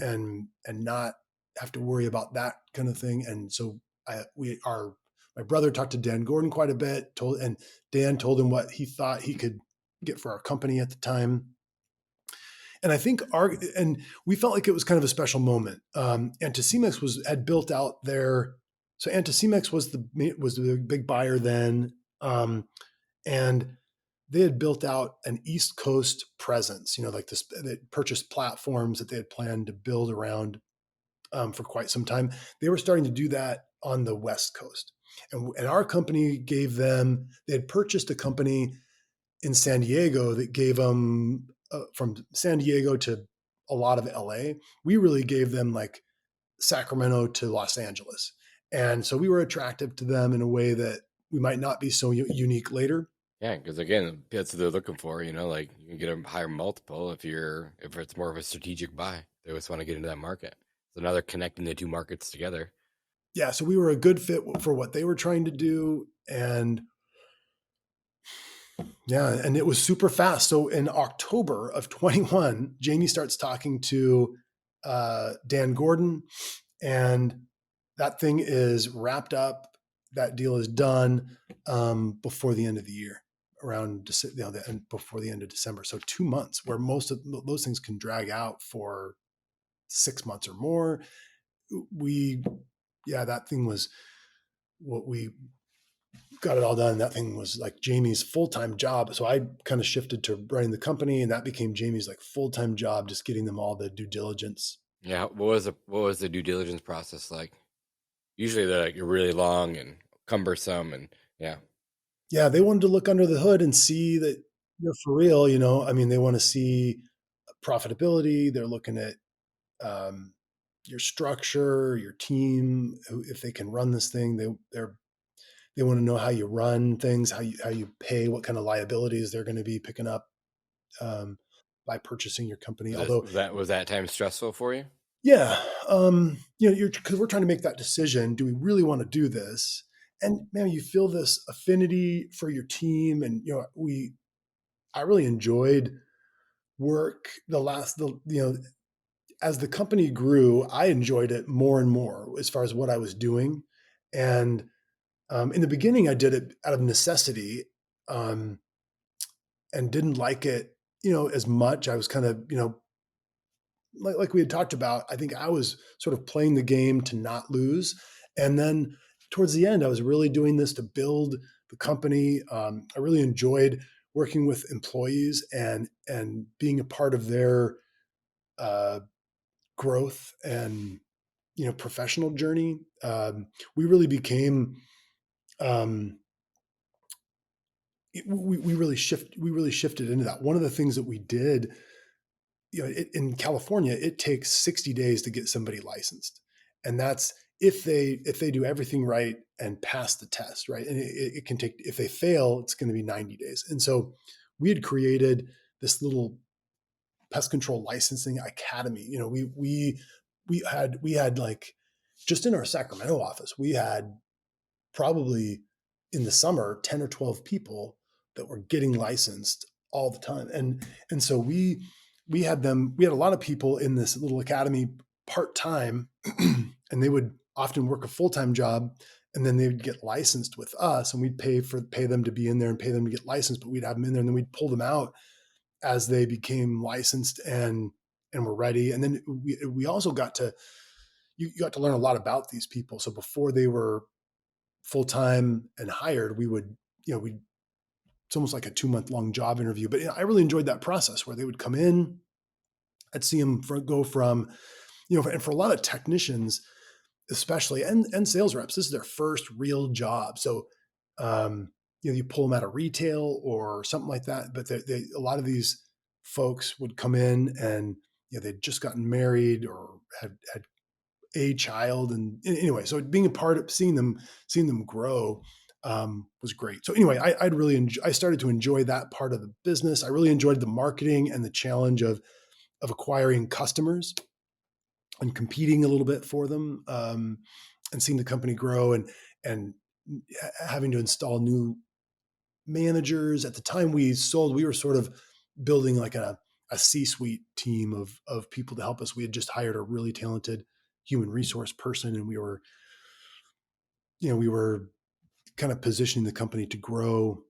not have to worry about that kind of thing. And so my brother talked to Dan Gordon quite a bit, and Dan told him what he thought he could get for our company at the time. And I think we felt like it was kind of a special moment. Anticimex had built out so Anticimex was the big buyer then. And they had built out an East Coast presence, like this, they purchased platforms that they had planned to build around for quite some time. They were starting to do that on the West Coast. And our company they had purchased a company in San Diego that gave them from San Diego to a lot of LA. We really gave them like Sacramento to Los Angeles. And so we were attractive to them in a way that we might not be so unique later. Yeah, because again, that's what they're looking for. Like you can get a higher multiple if it's more of a strategic buy. They always want to get into that market. So now they're connecting the two markets together. Yeah, so we were a good fit for what they were trying to do, and it was super fast. So in October of 21, Jamie starts talking to Dan Gordon, and that thing is wrapped up. That deal is done before the end of the year, before the end of December. So 2 months, where most of those things can drag out for 6 months or more. That thing was what we got it all done. That thing was like Jamie's full-time job. So I kind of shifted to running the company, and that became Jamie's like full-time job, just getting them all the due diligence. Yeah. What was the due diligence process like? Usually they're like really long and cumbersome, and yeah. Yeah, they wanted to look under the hood and see that you're for real. I mean, they want to see profitability. They're looking at your structure, your team, if they can run this thing. They want to know how you run things, how you pay, what kind of liabilities they're going to be picking up by purchasing your company. Was that time stressful for you? Yeah, because we're trying to make that decision. Do we really want to do this? And man, you feel this affinity for your team, and I really enjoyed work. As the company grew, I enjoyed it more and more as far as what I was doing, and in the beginning, I did it out of necessity, and didn't like it, as much. I was kind of, like we had talked about, I think I was sort of playing the game to not lose. And then towards the end, I was really doing this to build the company. I really enjoyed working with employees and being a part of their growth and, professional journey. We really became, we really shifted into that. One of the things that we did, in California, it takes 60 days to get somebody licensed. And that's if they do everything right and pass the test, right? And it can take, if they fail, it's going to be 90 days. And so we had created this little pest control licensing academy. We had like, just in our Sacramento office, we had probably in the summer 10 or 12 people that were getting licensed all the time. And so we had a lot of people in this little academy part-time, and they would often work a full-time job, and then they would get licensed with us, and we'd pay them to be in there and pay them to get licensed, but we'd have them in there, and then we'd pull them out as they became licensed and were ready. And then we also got to learn a lot about these people. So before they were full-time and hired, it's almost like a 2-month long job interview. But I really enjoyed that process where they would come in. I'd see them go from, and for a lot of technicians, especially, and sales reps, this is their first real job. So, you pull them out of retail or something like that. But a lot of these folks would come in and, they'd just gotten married or had a child. And anyway, so being a part of seeing them grow was great. So anyway, I started to enjoy that part of the business. I really enjoyed the marketing and the challenge of acquiring customers and competing a little bit for them, and seeing the company grow and having to install new managers. At the time we sold, we were sort of building like a C-suite team of people to help us. We had just hired a really talented human resource person, and we were kind of positioning the company to grow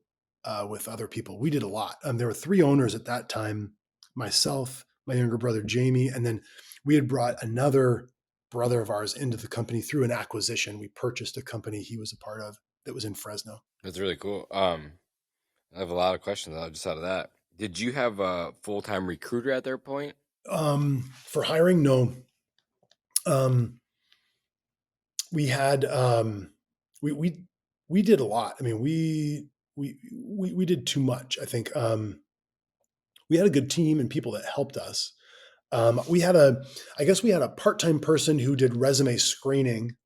with other people. We did a lot. There were 3 owners at that time: myself, my younger brother, Jamie, and then we had brought another brother of ours into the company through an acquisition. We purchased a company he was a part of that was in Fresno. That's really cool. I have a lot of questions just out of that. Did you have a full-time recruiter at their point? For hiring, no. We had we did a lot. I mean, we did too much. I think we had a good team and people that helped us. We had I guess we had a part-time person who did resume screening,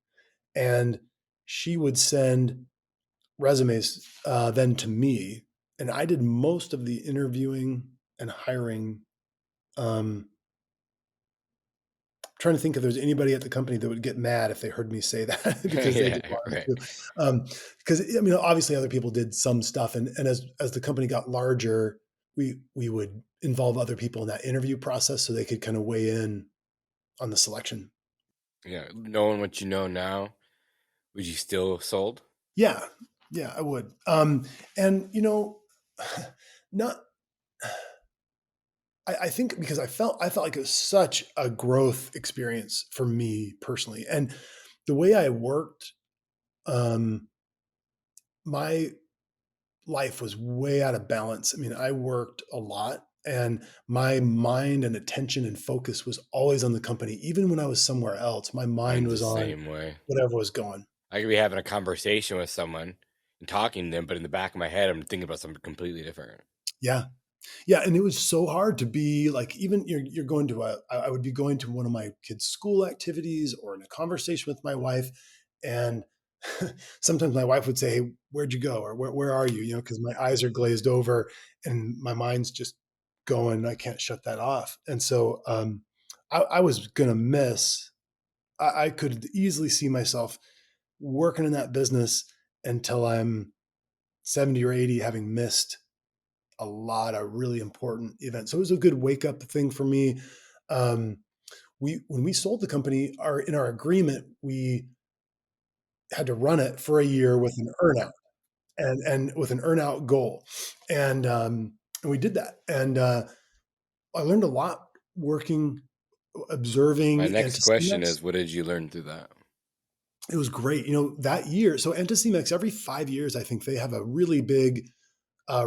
and she would send resumes then to me, and I did most of the interviewing and hiring. Trying to think if there's anybody at the company that would get mad if they heard me say that because they Yeah, did a lot of it right. too. Because I mean, obviously other people did some stuff, and as the company got larger, we would involve other people in that interview process so they could kind of weigh in on the selection. Yeah, knowing what you know now, would you still have sold? Yeah, I would. And not. I think because I felt like it was such a growth experience for me personally, and the way I worked, my life was way out of balance. I mean, I worked a lot, and my mind and attention and focus was always on the company. Even when I was somewhere else, my mind Mine's the was on same way. whatever was going. I could be having a conversation with someone and talking to them, but in the back of my head, I'm thinking about something completely different. Yeah. Yeah. And it was so hard to be like, even you're going to I would be going to one of my kids' school activities or in a conversation with my wife. And sometimes my wife would say, "Hey, where'd you go?" Or where are you? Because my eyes are glazed over and my mind's just going, I can't shut that off. And so I was going to miss, I could easily see myself working in that business until I'm 70 or 80, having missed a lot of really important events. So it was a good wake up thing for me. Um, when we sold the company, in our agreement, we had to run it for a year with an earnout and with an earnout goal, and we did that. And I learned a lot working, My observing next question Anticimex. is, what did you learn through that? It was great, that year. So Anticimex, every 5 years, I think they have a really big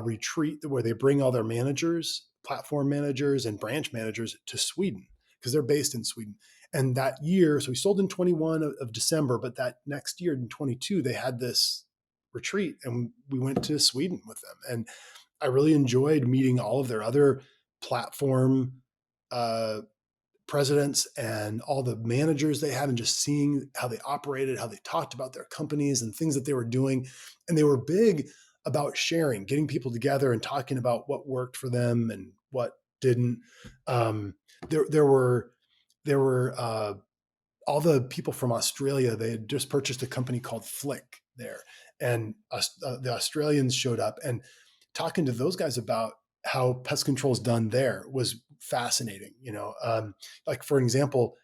retreat where they bring all their managers, platform managers, and branch managers to Sweden because they're based in Sweden. And that year, so we sold in 21 of December, but that next year in 22, they had this retreat and we went to Sweden with them. And I really enjoyed meeting all of their other platform uh, presidents and all the managers they had and just seeing how they operated, how they talked about their companies and things that they were doing. And they were big about sharing, getting people together and talking about what worked for them and what didn't. Um, there were all the people from Australia. They had just purchased a company called Flick there, and the Australians showed up, and talking to those guys about how pest control is done there was fascinating. Like for example,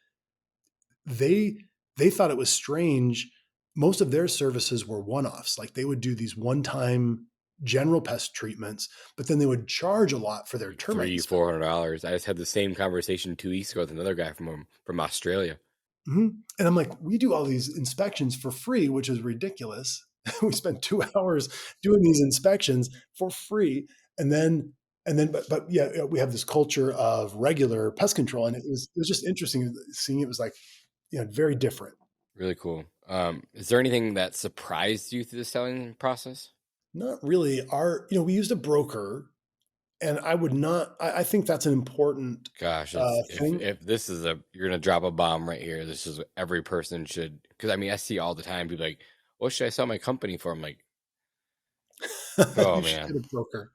they thought it was strange. Most of their services were one-offs. Like they would do these one-time general pest treatments, but then they would charge a lot for their Like termite $300, inspection. $400. I just had the same conversation 2 weeks ago with another guy from Australia. Mm-hmm. And I'm like, we do all these inspections for free, which is ridiculous. We spend 2 hours doing these inspections for free. But yeah, we have this culture of regular pest control. And it was just interesting seeing it was like, very different. Really cool. Is there anything that surprised you through the selling process? Not really. We used a broker, and I think that's an important Gosh, thing. if this is you're gonna drop a bomb right here. This is what every person should, because I mean I see all the time people like, what should I sell my company for? I'm like, oh You should get man, a broker.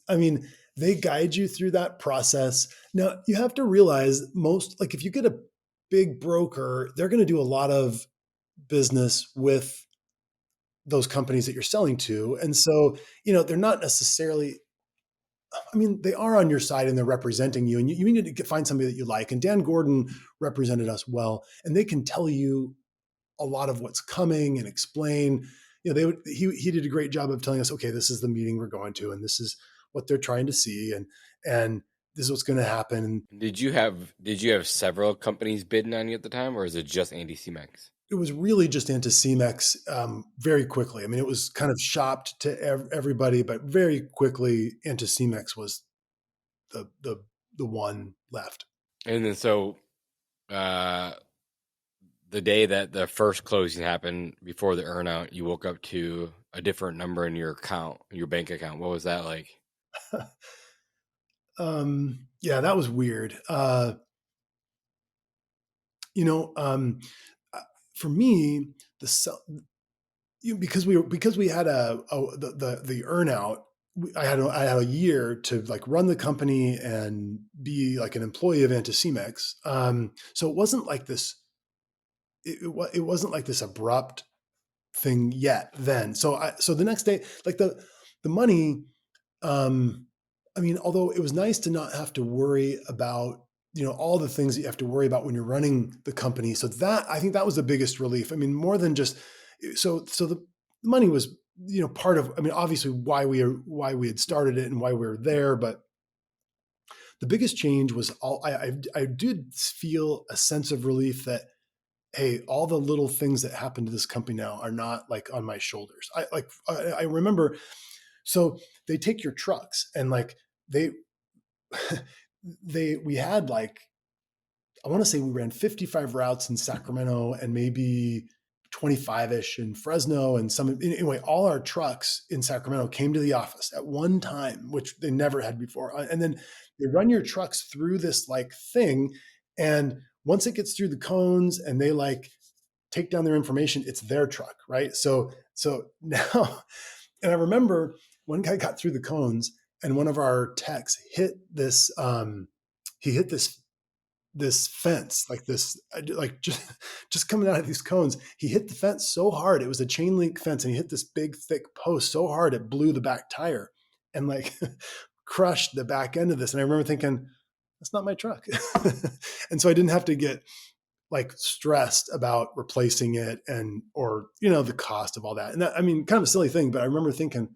I mean, they guide you through that process. Now, you have to realize like if you get a big broker, they're going to do a lot of business with those companies that you're selling to. And so, they're not necessarily, I mean, they are on your side and they're representing you, and you need to find somebody that you like. And Dan Gordon represented us well, and they can tell you a lot of what's coming and explain. He did a great job of telling us, okay, this is the meeting we're going to, and this is what they're trying to see, and this is what's going to happen. did you have several companies bidding on you at the time, or is it just Andy C-Max? it was really just Anticimex very quickly. I mean, it was kind of shopped to everybody, but very quickly Anticimex was the one left. And then so the day that the first closing happened before the earnout, you woke up to a different number in your account, your bank account. What was that like? Yeah, that was weird. For me, because we had the earnout, I had a year to like run the company and be like an employee of Anticimex. So it wasn't like this. It wasn't like this abrupt thing yet. Then, so the next day, like the money. I mean, although it was nice to not have to worry about all the things that you have to worry about when you're running the company. So that, I think that was the biggest relief. I mean, more than just so the money was part of, I mean, obviously why we had started it and why we were there, but the biggest change was I did feel a sense of relief that, hey, all the little things that happen to this company now are not like on my shoulders. I remember, so they take your trucks and like we had like, I want to say we ran 55 routes in Sacramento and maybe 25-ish in Fresno, and anyway, all our trucks in Sacramento came to the office at one time, which they never had before. And then they run your trucks through this like thing. And once it gets through the cones and they like take down their information, it's their truck, right? So now, and I remember one guy got through the cones and one of our techs hit this, he hit this fence, like this, like just coming out of these cones. He hit the fence so hard. It was a chain link fence, and he hit this big, thick post so hard it blew the back tire and like crushed the back end of this. And I remember thinking, that's not my truck. And so I didn't have to get like stressed about replacing it or the cost of all that. And that, I mean, kind of a silly thing, but I remember thinking,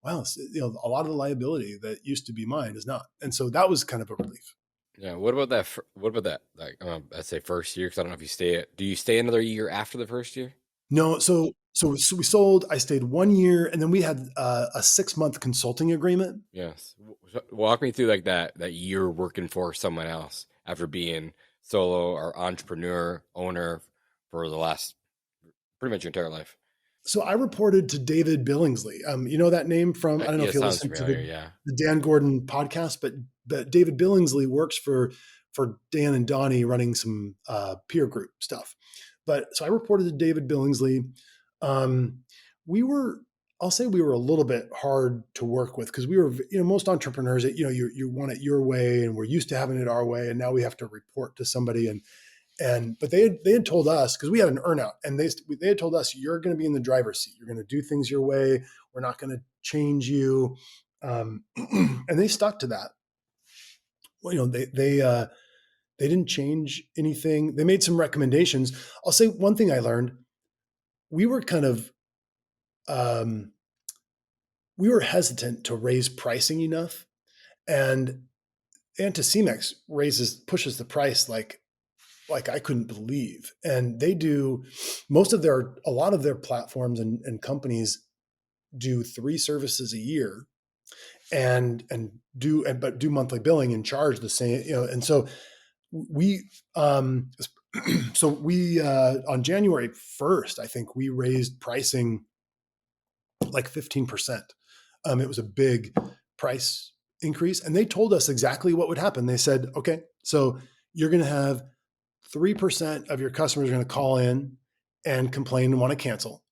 wow, a lot of the liability that used to be mine is not. And so that was kind of a relief. Yeah. What about that? Like, I'd say first year, because I don't know if you stay. Do you stay another year after the first year? No. So we sold. I stayed 1 year, and then we had a 6-month consulting agreement. Yes. Walk me through like that year working for someone else after being solo or entrepreneur owner for the last pretty much your entire life. So I reported to David Billingsley. You know that name from, I don't know if you listen to the Dan Gordon podcast, but David Billingsley works for Dan and Donnie running some peer group stuff. But so I reported to David Billingsley. I'll say we were a little bit hard to work with because we were, most entrepreneurs, you want it your way, and we're used to having it our way, and now we have to report to somebody. But they had told us, because we had an earnout, and they had told us, you're going to be in the driver's seat. You're going to do things your way. We're not going to change you. And they stuck to that. Well, they didn't change anything. They made some recommendations. I'll say one thing I learned. We were kind of, we were hesitant to raise pricing enough, and Anticimex pushes the price like I couldn't believe. And they do a lot of their platforms and companies do 3 services a year and do monthly billing and charge the same, and so we on January 1st, I think we raised pricing like 15%. It was a big price increase, and they told us exactly what would happen. They said, okay, so you're going to have 3% of your customers are going to call in and complain and want to cancel.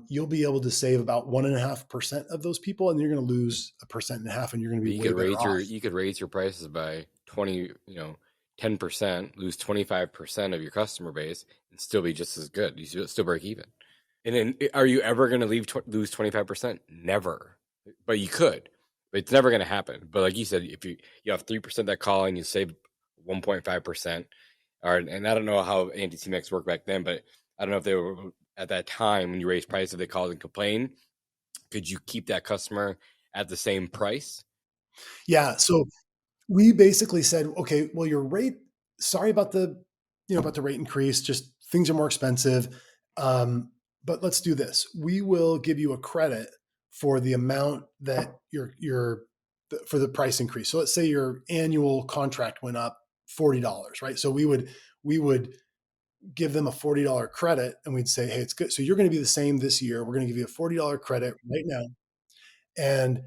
You'll be able to save about 1.5% of those people, and you're going to lose 1.5%, and you're going to be you could raise your prices by 10%, lose 25% of your customer base, and still be just as good. You still break even. And then, are you ever going to lose 25%? Never. But you could. But it's never going to happen. But like you said, if you have 3% that call and you save 1.5%, and I don't know how Anticimex worked back then, but I don't know if they were at that time when you raised price, if they called and complained, could you keep that customer at the same price? Yeah. So we basically said, okay, well, your rate, sorry about the rate increase, just things are more expensive. But let's do this. We will give you a credit for the amount that for the price increase. So let's say your annual contract went up $40, right? So we would give them a $40 credit and we'd say, hey, it's good. So you're going to be the same this year. We're going to give you a $40 credit right now. And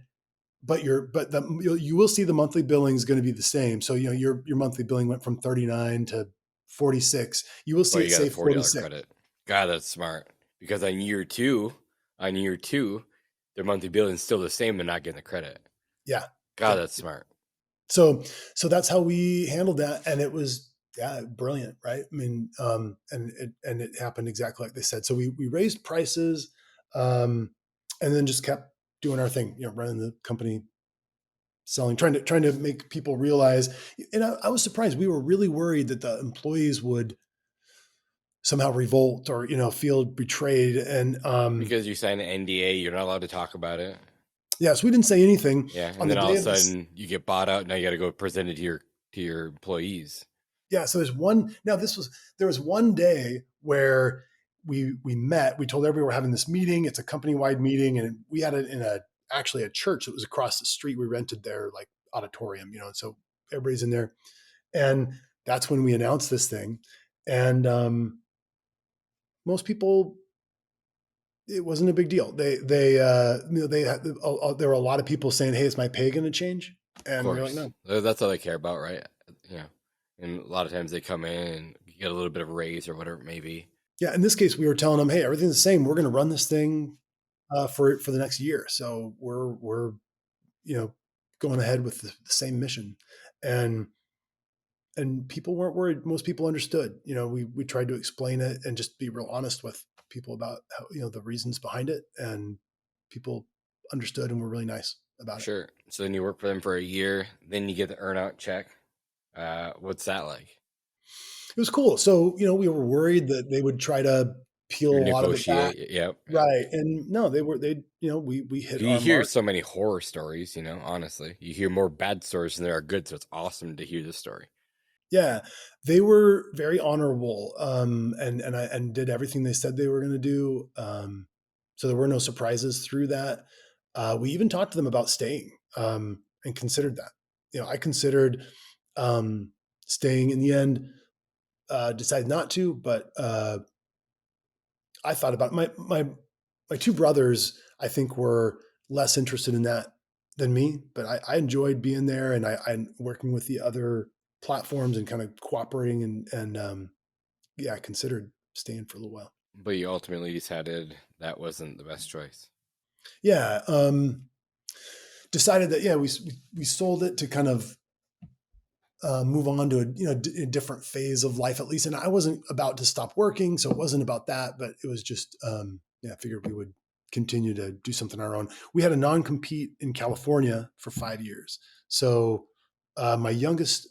you will see the monthly billing is going to be the same. So your monthly billing went from 39 to 46. You will see But it you got say a $40 46. credit. God, that's smart. Because on year two, their monthly billing is still the same. They're not getting the credit. Yeah. God, that's smart. So that's how we handled that, and it was brilliant, right? I mean, and it happened exactly like they said. So we raised prices, and then just kept doing our thing, running the company, selling, trying to make people realize. And I was surprised. We were really worried that the employees would somehow revolt or feel betrayed, and because you signed an NDA, you're not allowed to talk about it. Yeah, so we didn't say anything. Yeah, and on then the all day of a of this. sudden you get bought out. Now you got to go present it to your employees. Yeah, so there was one day where we met. We told everybody we're having this meeting. It's a company-wide meeting, and we had it in actually a church that was across the street. We rented their like auditorium, and so everybody's in there, and that's when we announced this thing. And most people, it wasn't a big deal. There were a lot of people saying, "Hey, is my pay going to change?" And we're like, "No." That's all they care about, right? Yeah. And a lot of times they come in and get a little bit of a raise or whatever it may be. Yeah, in this case, we were telling them, "Hey, everything's the same. We're going to run this thing for the next year, so we're going ahead with the same mission." And people weren't worried. Most people understood. We tried to explain it and just be real honest with people about how, the reasons behind it, and people understood and were really nice about it. Sure. So then you work for them for a year, then you get the earnout check. What's that like? It was cool. So, we were worried that they would try to peel a lot of it back. Yep. Right. And no, we hit You our hear mark. so many horror stories, honestly. You hear more bad stories than there are good, so it's awesome to hear this story. Yeah, they were very honorable, and did everything they said they were going to do. So there were no surprises through that. We even talked to them about staying, and considered that. I considered staying. In the end, decided not to, but I thought about it. My two brothers, I think, were less interested in that than me, but I enjoyed being there, and I working with the other platforms and kind of cooperating, and I considered staying for a little while. But you ultimately decided that wasn't the best choice. Yeah, decided that we sold it to kind of move on to a different phase of life, at least. And I wasn't about to stop working, so it wasn't about that, but it was just I figured we would continue to do something on our own. We had a non-compete in California for 5 years. So my youngest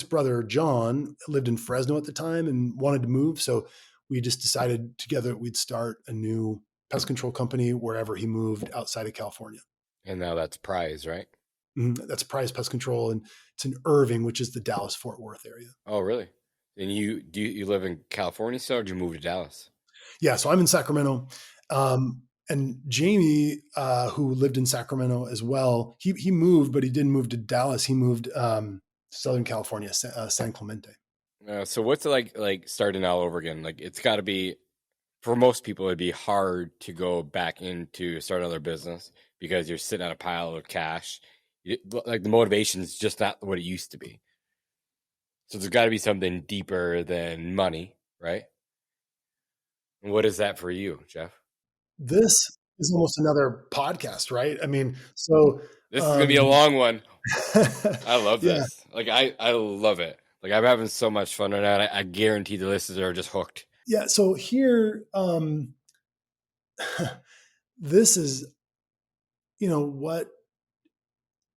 brother John lived in Fresno at the time and wanted to move, so we just decided together we'd start a new pest control company wherever he moved outside of California. And now that's Prize, right? That's Prize Pest Control, and it's in Irving, which is the Dallas-Fort Worth area. Oh, really? And you live in California still, or did you move to Dallas? Yeah, so I'm in Sacramento. And Jamie, who lived in Sacramento as well, he moved, but he didn't move to Dallas. He moved to Southern California, San Clemente. So what's it like starting all over again? Like, it's got to be, for most people, it'd be hard to go back into start another business because you're sitting on a pile of cash. Like, the motivation is just not what it used to be. So there's got to be something deeper than money, right? And what is that for you, Jeff? This is almost another podcast, right? I mean, so this is gonna be a long one. I love this. Yeah. Like, I love it. Like, I'm having so much fun right now. I guarantee the listeners are just hooked. Yeah. So here, this is, what.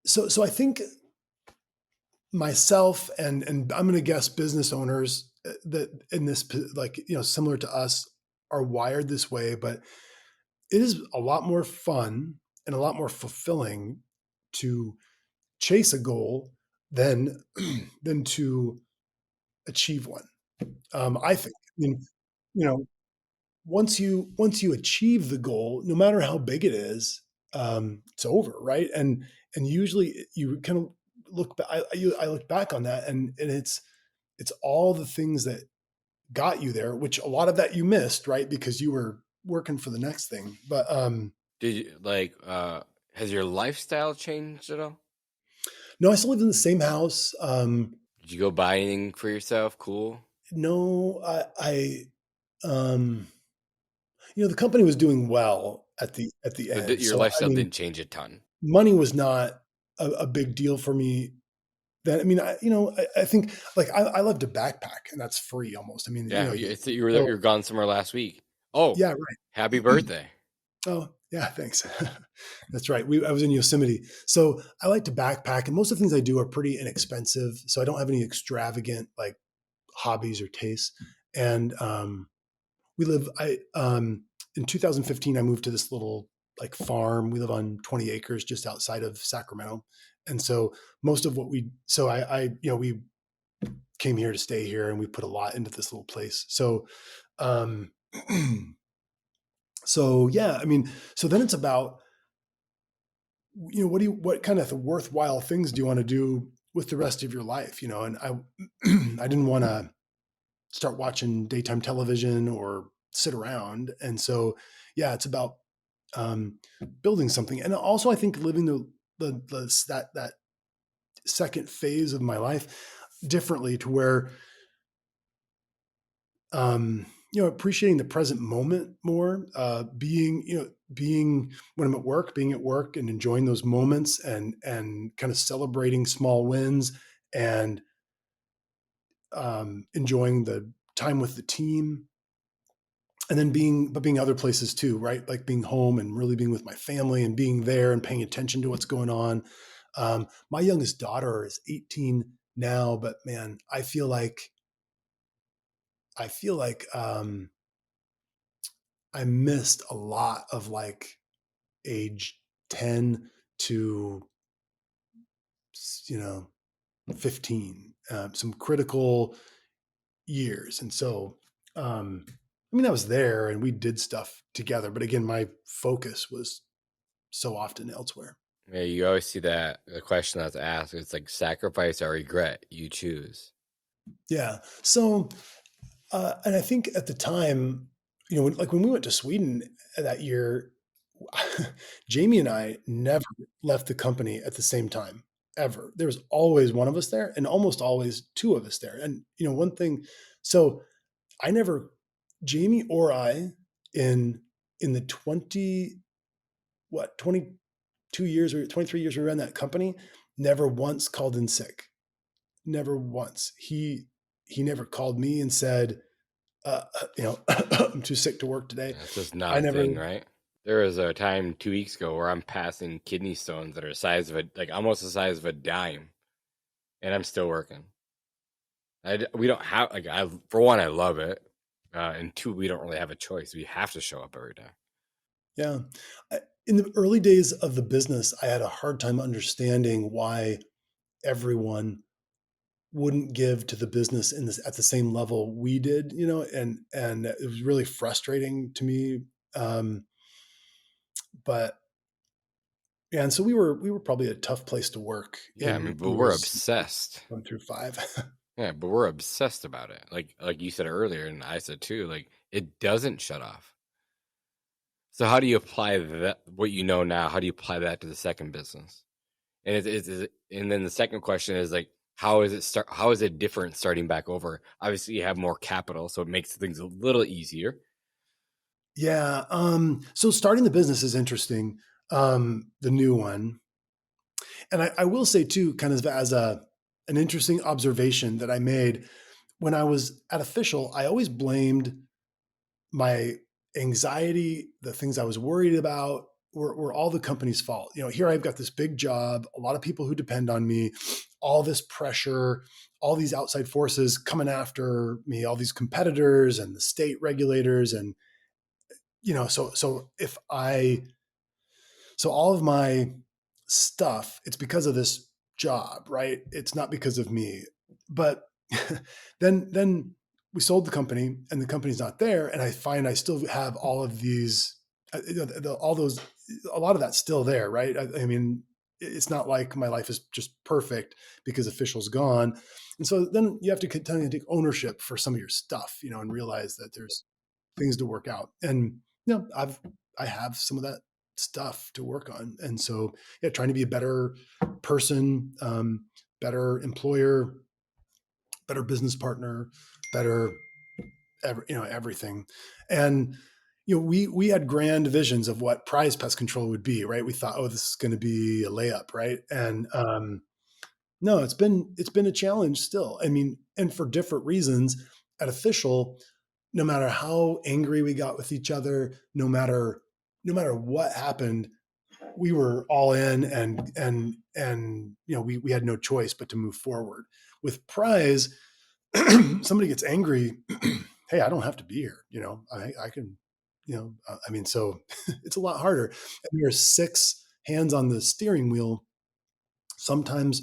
So I think myself and I'm going to guess business owners that in this, like, similar to us, are wired this way, but it is a lot more fun and a lot more fulfilling to chase a goal than to achieve one. I think, I mean, you know, once you achieve the goal, no matter how big it is, it's over, right? And usually you kind of look back. I look back on that, and it's all the things that got you there, which a lot of that you missed, right? Because you were working for the next thing. But Did you has your lifestyle changed at all? no, I still live in the same house. Did you go buy anything for yourself? Cool. No, the company was doing well at the So end. your So I lifestyle mean, didn't change a ton. money was not a big deal for me. Then I mean, I think like I love to backpack, and that's free almost. I mean, Yeah, you were so you were gone somewhere last week. Oh, yeah, happy right. birthday! Oh, yeah, thanks. That's right. I was in Yosemite. So I like to backpack, and most of the things I do are pretty inexpensive. So I don't have any extravagant like hobbies or tastes. And we live in 2015 I moved to this little like farm. We live on 20 acres just outside of Sacramento. And so most of what we came here to stay here, and we put a lot into this little place. So um so yeah, I mean, so then it's about, what kind of worthwhile things do you want to do with the rest of your life, and I I didn't want to start watching daytime television or sit around. And so yeah, it's about building something. And also I think living that second phase of my life differently, to where appreciating the present moment more, being when I'm at work, being at work and enjoying those moments, and kind of celebrating small wins, and enjoying the time with the team. And then being other places too, right? Like being home and really being with my family and being there and paying attention to what's going on. My youngest daughter is 18 now, but man, I feel like I missed a lot of like age 10 to, you know, 15, some critical years. And so, I mean, I was there and we did stuff together, but again, my focus was so often elsewhere. Yeah, you always see that the question that's asked. It's like sacrifice or regret. You choose. Yeah. So, and I think at the time, when we went to Sweden that year, Jamie and I never left the company at the same time, ever. There was always one of us there, and almost always two of us there. And one thing, so I never, Jamie or I, in the 22 years or 23 years we ran that company, never once called in sick. Never once. He never called me and said, I'm too sick to work today. That's just not I a never. thing, right? There was a time 2 weeks ago where I'm passing kidney stones that are almost the size of a dime, and I'm still working. We don't have for one, I love it, and two, we don't really have a choice. We have to show up every day. Yeah. In the early days of the business, I had a hard time understanding why everyone wouldn't give to the business at the same level we did, and it was really frustrating to me. But yeah, and so we were probably a tough place to work Yeah, I in mean, but we're years obsessed. 1 through 5. Yeah, but we're obsessed about it. Like you said earlier, and I said too. Like it doesn't shut off. So how do you apply that? What you know now? How do you apply that to the second business? And and then the second question is like, how is it How is it different starting back over? Obviously, you have more capital, so it makes things a little easier. Yeah. So starting the business is interesting. The new one. And I will say too, kind of as an interesting observation that I made when I was at Official, I always blamed my anxiety, the things I was worried about were all the company's fault. Here I've got this big job, a lot of people who depend on me, all this pressure, all these outside forces coming after me, all these competitors and the state regulators. And, so all of my stuff, it's because of this job, right? It's not because of me. But then we sold the company and the company's not there. And I find I still have all of these, all those, a lot of that's still there, right? I mean, it's not like my life is just perfect because official's gone. And so then you have to continue to take ownership for some of your stuff, and realize that there's things to work out. And, I have some of that stuff to work on. And so, yeah, trying to be a better person, better employer, better business partner, better, everything. And, we had grand visions of what prize pest control would be, right? We thought, oh, this is going to be a layup, right? And, no, it's been a challenge still. I mean, and for different reasons at official, no matter how angry we got with each other, no matter what happened, we were all in, and we had no choice but to move forward. With prize, somebody gets angry, hey, I don't have to be here. I can, I mean, so it's a lot harder. And there are 6 hands on the steering wheel. Sometimes,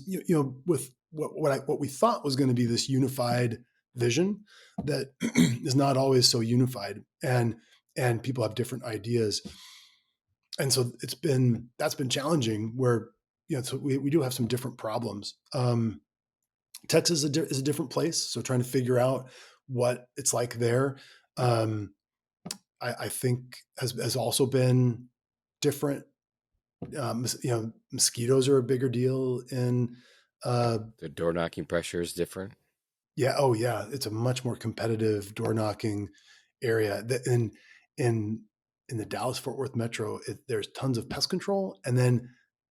with what we thought was going to be this unified vision that is not always so unified, and people have different ideas. And so that's been challenging where, so we do have some different problems. Texas is a different place. So trying to figure out what it's like there, I think has also been different. Mosquitoes are a bigger deal in, The door knocking pressure is different. yeah. Oh yeah. It's a much more competitive door knocking area in the Dallas Fort Worth metro. There's tons of pest control,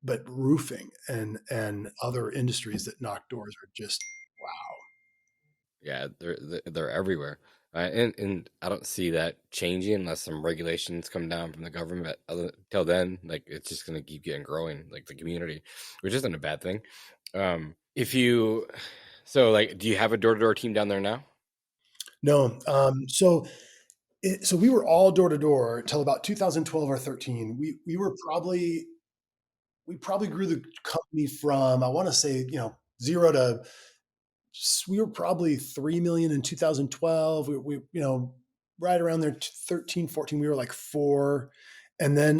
but roofing and other industries that knock doors are just, wow. Yeah, they're everywhere. And I don't see that changing unless some regulations come down from the government. Till then, like, it's just going to keep getting growing, like the community, which isn't a bad thing. If you, so like, do you have a door-to-door team down there now? No. So we were all door to door till about 2012 or 13. We probably grew the company from, I want to say, zero to, we were probably 3 million in 2012. Right around there, 13, 14, we were like 4. And then,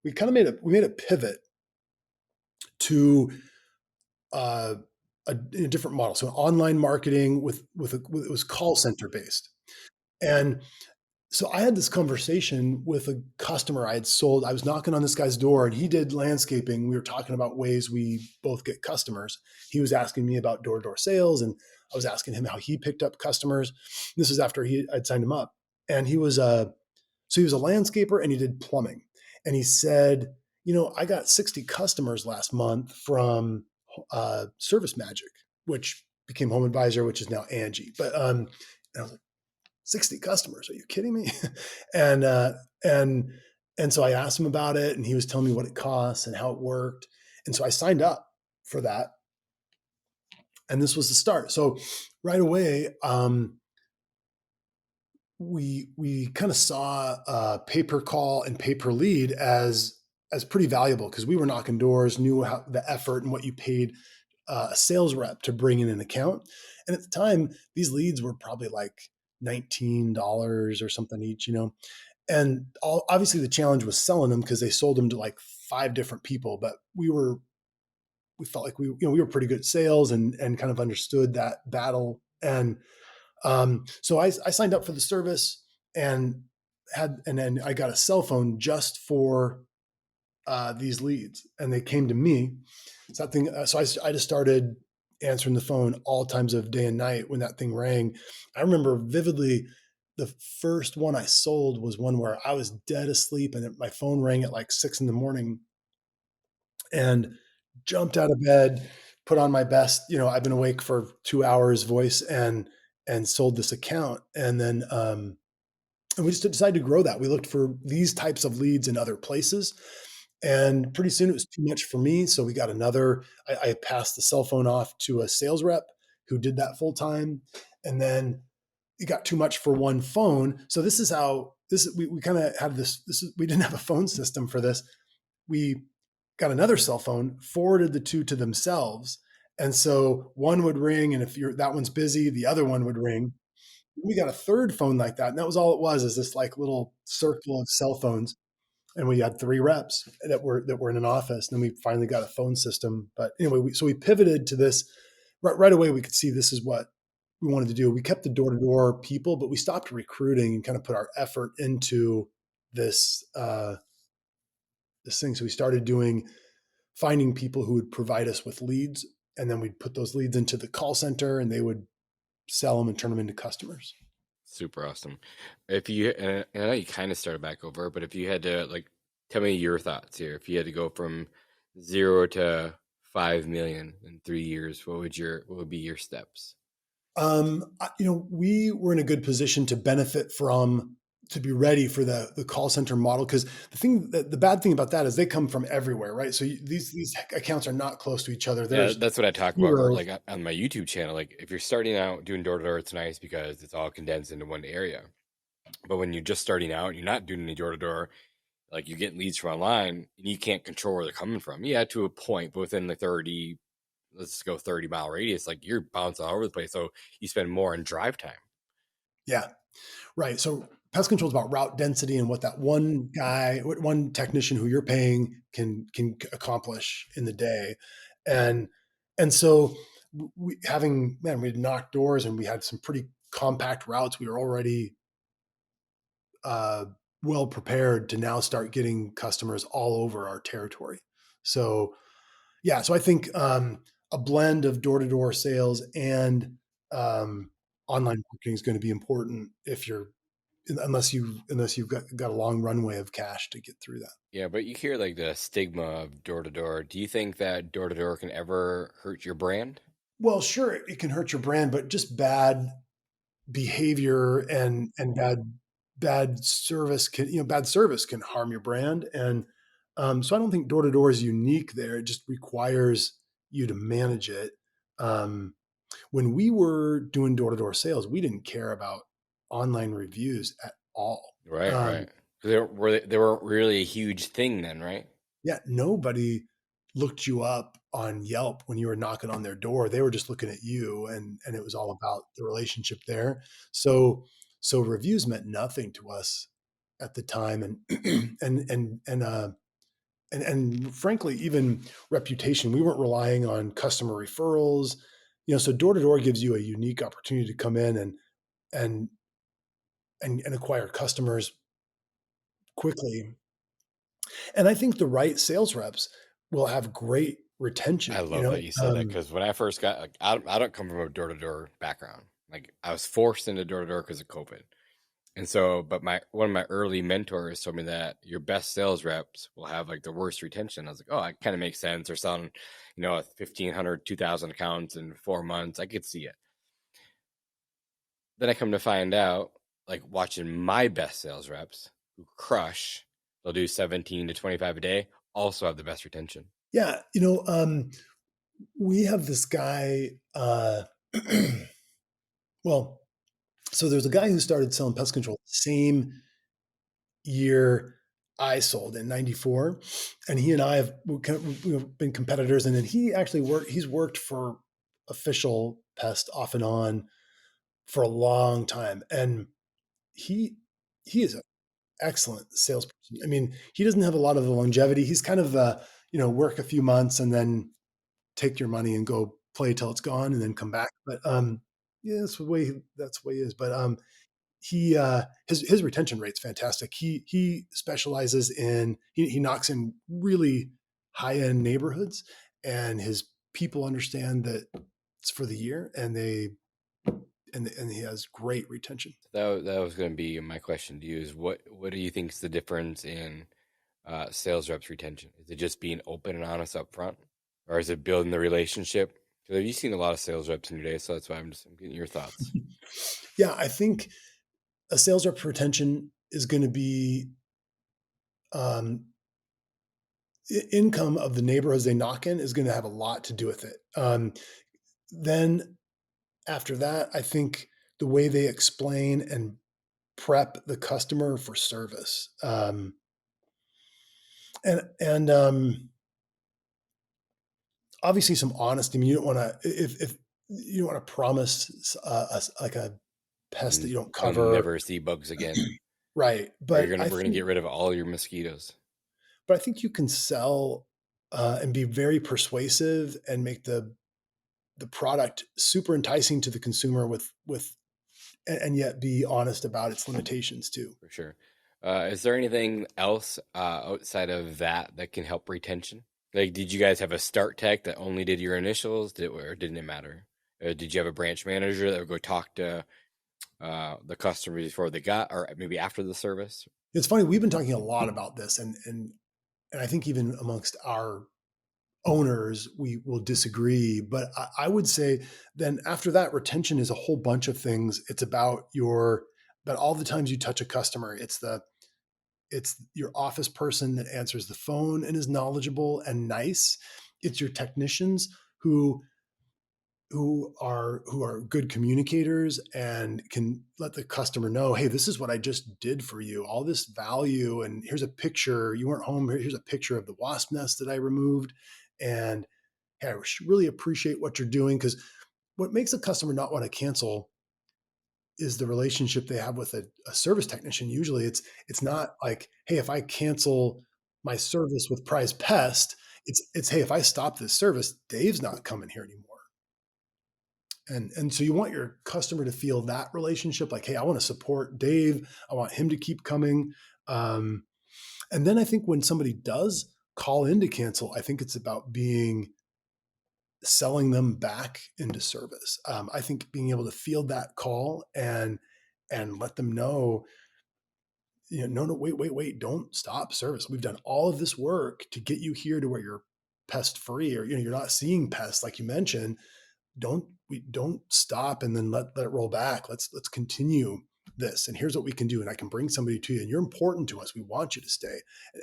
we kind of made a pivot to, uh, a different model. So online marketing it was call center based. And so I had this conversation with a customer I had sold. I was knocking on this guy's door and he did landscaping. We were talking about ways we both get customers. He was asking me about door-to-door sales, and I was asking him how he picked up customers. This was after I'd signed him up. And he was a landscaper and he did plumbing. And he said, I got 60 customers last month from Service Magic, which became Home Advisor, which is now Angie. But and I was like, 60 customers. Are you kidding me? and, and so I asked him about it, and he was telling me what it costs and how it worked. And so I signed up for that. And this was the start. So right away, we kind of saw pay per call and pay per lead as pretty valuable, because we were knocking doors, knew how the effort and what you paid a sales rep to bring in an account. And at the time, these leads were probably like $19 or something each, and obviously the challenge was selling them, because they sold them to like 5 different people. But we felt like we were pretty good at sales, and kind of understood that battle. And so I signed up for the service, and then I got a cell phone just for these leads, and they came to me. So I just started answering the phone all times of day and night when that thing rang. I remember vividly, the first one I sold was one where I was dead asleep, and my phone rang at like 6 a.m, and jumped out of bed, put on my best, I've been awake for 2 hours voice, and sold this account. And then, and we just decided to grow that. We looked for these types of leads in other places. And pretty soon it was too much for me. So we got I passed the cell phone off to a sales rep who did that full time. And then it got too much for one phone. So we kind of have we didn't have a phone system for this. We got another cell phone, forwarded the two to themselves. And so one would ring, and if that one's busy, the other one would ring. We got a third phone like that. And that was all it was, is this like little circle of cell phones. And we had 3 reps that were in an office. And then we finally got a phone system. But anyway, so we pivoted to this right away. We could see this is what we wanted to do. We kept the door-to-door people, but we stopped recruiting and kind of put our effort into this, this thing. So we started finding people who would provide us with leads. And then we'd put those leads into the call center and they would sell them and turn them into customers. Super awesome. If you, and I know you kind of started back over, but if you had to like, tell me your thoughts here. If you had to go from 0 to 5 million in 3 years, what would be your steps? We were in a good position to benefit from, to be ready for the call center model. Cause the bad thing about that is they come from everywhere, right? So these accounts are not close to each other. Yeah, that's what I talk about, like on my YouTube channel. Like if you're starting out doing door to door, it's nice because it's all condensed into one area. But when you're just starting out, you're not doing any door to door, like you get leads from online and you can't control where they're coming from. Yeah, to a point, but within the 30-mile radius, like you're bouncing all over the place. So you spend more on drive time. Yeah, right. So pest control is about route density and what that one technician who you're paying can accomplish in the day. And so we had knocked doors and we had some pretty compact routes. We were already well prepared to now start getting customers all over our territory. So yeah, so I think a blend of door-to-door sales and online marketing is going to be important unless you've got a long runway of cash to get through that. Yeah, but you hear like the stigma of door to door. Do you think that door to door can ever hurt your brand? Well, sure, it can hurt your brand, but just bad behavior and bad service can harm your brand. And so I don't think door to door is unique there. It just requires you to manage it. When we were doing door to door sales, we didn't care about online reviews at all. Right. They weren't really a huge thing then, right? Yeah, nobody looked you up on Yelp when you were knocking on their door. They were just looking at you, and it was all about the relationship there. So reviews meant nothing to us at the time, and frankly, even reputation. We weren't relying on customer referrals. So door to door gives you a unique opportunity to come in and acquire customers quickly. And I think the right sales reps will have great retention. I love that you said that, because when I first got, like, I don't come from a door to door background. Like I was forced into door to door because of COVID. And so, but one of my early mentors told me that your best sales reps will have like the worst retention. I was like, oh, it kind of makes sense. They're selling, 1,500, 2,000 accounts in 4 months. I could see it. Then I come to find out, like watching my best sales reps who crush, they'll do 17 to 25 a day, also have the best retention. Yeah. We have this guy, so there's a guy who started selling pest control the same year I sold in 94. And he and I have been competitors. And then he's worked for Official Pest off and on for a long time. And he is an excellent salesperson. I mean, he doesn't have a lot of the longevity. He's kind of work a few months and then take your money and go play till it's gone and then come back. But that's the way he is. But his retention rate's fantastic. He specializes in he knocks in really high end neighborhoods, and his people understand that it's for the year, and he has great retention. That was going to be my question to you: is what do you think is the difference in sales reps retention? Is it just being open and honest up front, or is it building the relationship? Because you've seen a lot of sales reps in your day, so that's why I'm getting your thoughts. Yeah, I think a sales rep retention is going to be income of the neighborhoods they knock in is going to have a lot to do with it. Then after that, I think the way they explain and prep the customer for service, and obviously some honesty. I mean, you don't want to if you don't want to promise like a pests that you don't You'll cover. never see bugs again. Right. Or But we're gonna get rid of all your mosquitoes. I think you can sell and be very persuasive and make the product super enticing to the consumer and yet be honest about its limitations too. For sure. Is there anything else outside of that can help retention? Like, did you guys have a start tech that only did your initials, or didn't it matter? Did you have a branch manager that would go talk to the customers before they got, or maybe after the service? It's funny, we've been talking a lot about this, and I think even amongst our owners, we will disagree. But I would say then after that, retention is a whole bunch of things. It's about but all the times you touch a customer, it's your office person that answers the phone and is knowledgeable and nice. It's your technicians who are good communicators and can let the customer know, hey, this is what I just did for you, all this value, and here's a picture. You weren't home. Here's a picture of the wasp nest that I removed, and hey, I really appreciate what you're doing. Because what makes a customer not want to cancel is the relationship they have with a service technician. Usually it's not like, hey, if I cancel my service with Prize Pest, it's hey, if I stop this service, Dave's not coming here anymore. And so you want your customer to feel that relationship, like, hey, I want to support Dave. I want him to keep coming. And then I think when somebody does call in to cancel, I think it's about selling them back into service. I think being able to field that call and let them know, no, wait, don't stop service. We've done all of this work to get you here to where you're pest free, or you're not seeing pests like you mentioned. Don't stop and then let it roll back. Let's continue this. And here's what we can do. And I can bring somebody to you, and you're important to us. We want you to stay.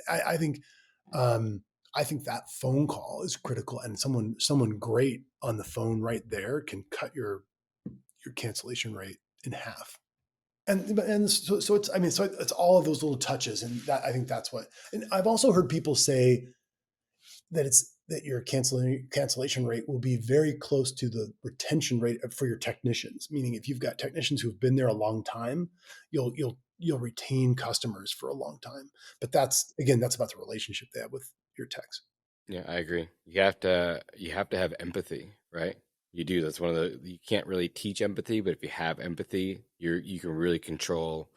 I think that phone call is critical, and someone great on the phone right there can cut your cancellation rate in half. And so it's all of those little touches. And that, I think that's what, and I've also heard people say that your cancellation rate will be very close to the retention rate for your technicians. Meaning, if you've got technicians who've been there a long time, you'll retain customers for a long time. But that's about the relationship they have with your techs. Yeah, I agree. You have to have empathy, right? You do. That's you can't really teach empathy, but if you have empathy, you can really control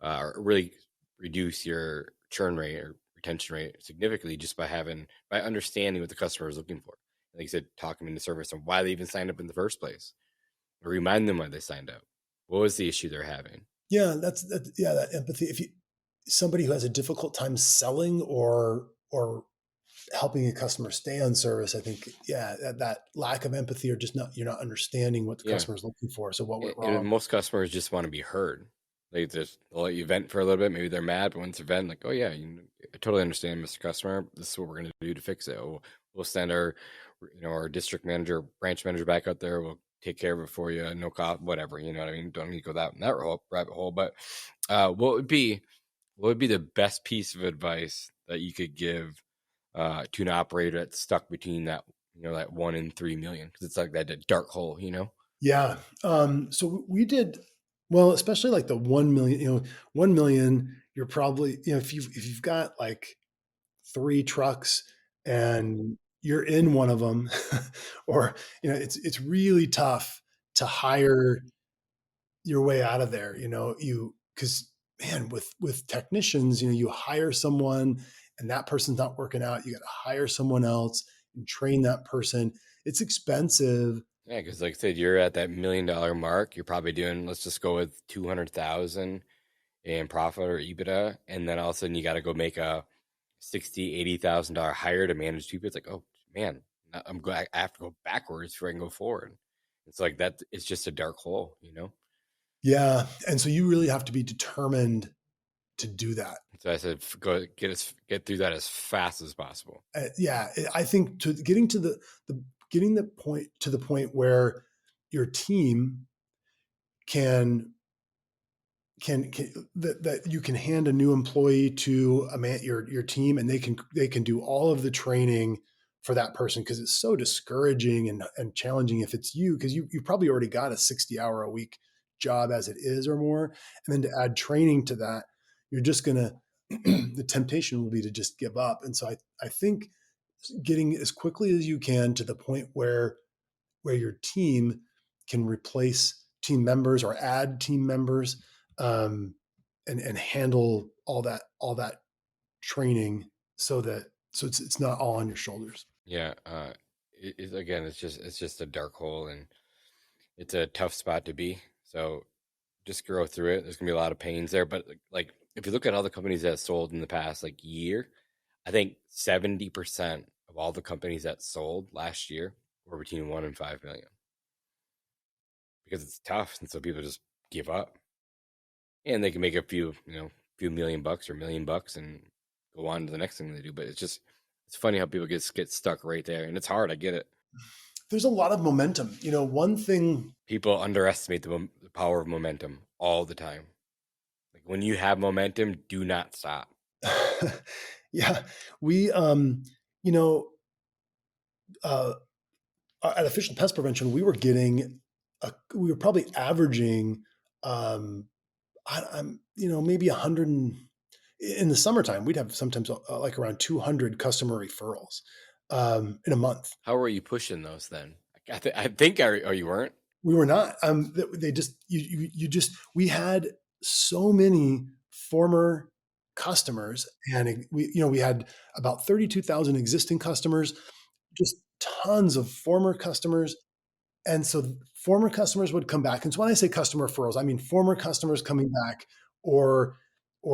or really reduce your churn rate or retention rate significantly just by understanding what the customer is looking for. Like you said, talk them into service and why they even signed up in the first place. Or remind them why they signed up. What was the issue they're having? Yeah, that empathy. If somebody who has a difficult time selling or helping a customer stay on service, I think, that lack of empathy, or just you're not understanding what the customer is looking for. So what went wrong? And most customers just want to be heard. They'll let you vent for a little bit. Maybe they're mad, but once they're venting, like, oh yeah, I totally understand, Mr. Customer. This is what we're going to do to fix it. We'll send our district manager, branch manager back out there. We'll take care of it for you. No cost, whatever. You know what I mean? Don't need to go down that rabbit hole. But what would be the best piece of advice that you could give to an operator that's stuck between that 1 in 3 million? Because it's like that dark hole, Yeah. So we did well, especially like the 1 million. 1 million. You're probably, if you've got like 3 trucks and you're in one of them, or it's really tough to hire your way out of there. Because man, with technicians, you hire someone and that person's not working out. You got to hire someone else and train that person. It's expensive. Yeah, because like I said, you're at that $1 million mark. You're probably doing, let's just go with 200,000 in profit or EBITDA, and then all of a sudden you got to go make a $60,000-$80,000 hire to manage people. It's like, oh man, I'm glad I have to go backwards before I can go forward. It's like that. It's just a dark hole, Yeah, and so you really have to be determined to do that. So I said, go get through that as fast as possible. I think getting to the point where your team can that you can hand a new employee to your team, and they can do all of the training for that person, because it's so discouraging and challenging if it's you, because you probably already got a 60-hour a week job as it is or more. And then to add training to that, you're just going to, the temptation will be to just give up. And so I think getting as quickly as you can to the point where your team can replace team members or add team members, and handle all that training so it's not all on your shoulders. Yeah. Again, it's just a dark hole, and it's a tough spot to be. So just grow through it. There's gonna be a lot of pains there, but like if you look at all the companies that sold in the past like year, I think 70% of all the companies that sold last year were between 1 and 5 million, because it's tough, and so people just give up, and they can make a few $1,000,000 or $1,000,000 and go on to the next thing they do. But it's funny how people get stuck right there, and it's hard. I get it. There's a lot of momentum. One thing People underestimate the power of momentum all the time. Like when you have momentum, do not stop. yeah, we at Official Pest Prevention, we were probably averaging, maybe 100 in the summertime. We'd have sometimes like around 200 customer referrals in a month. How were you pushing those then? I think you weren't. We were not. We had so many former customers, and we had about 32,000 existing customers, just tons of former customers. And so former customers would come back. And so when I say customer referrals, I mean former customers coming back, or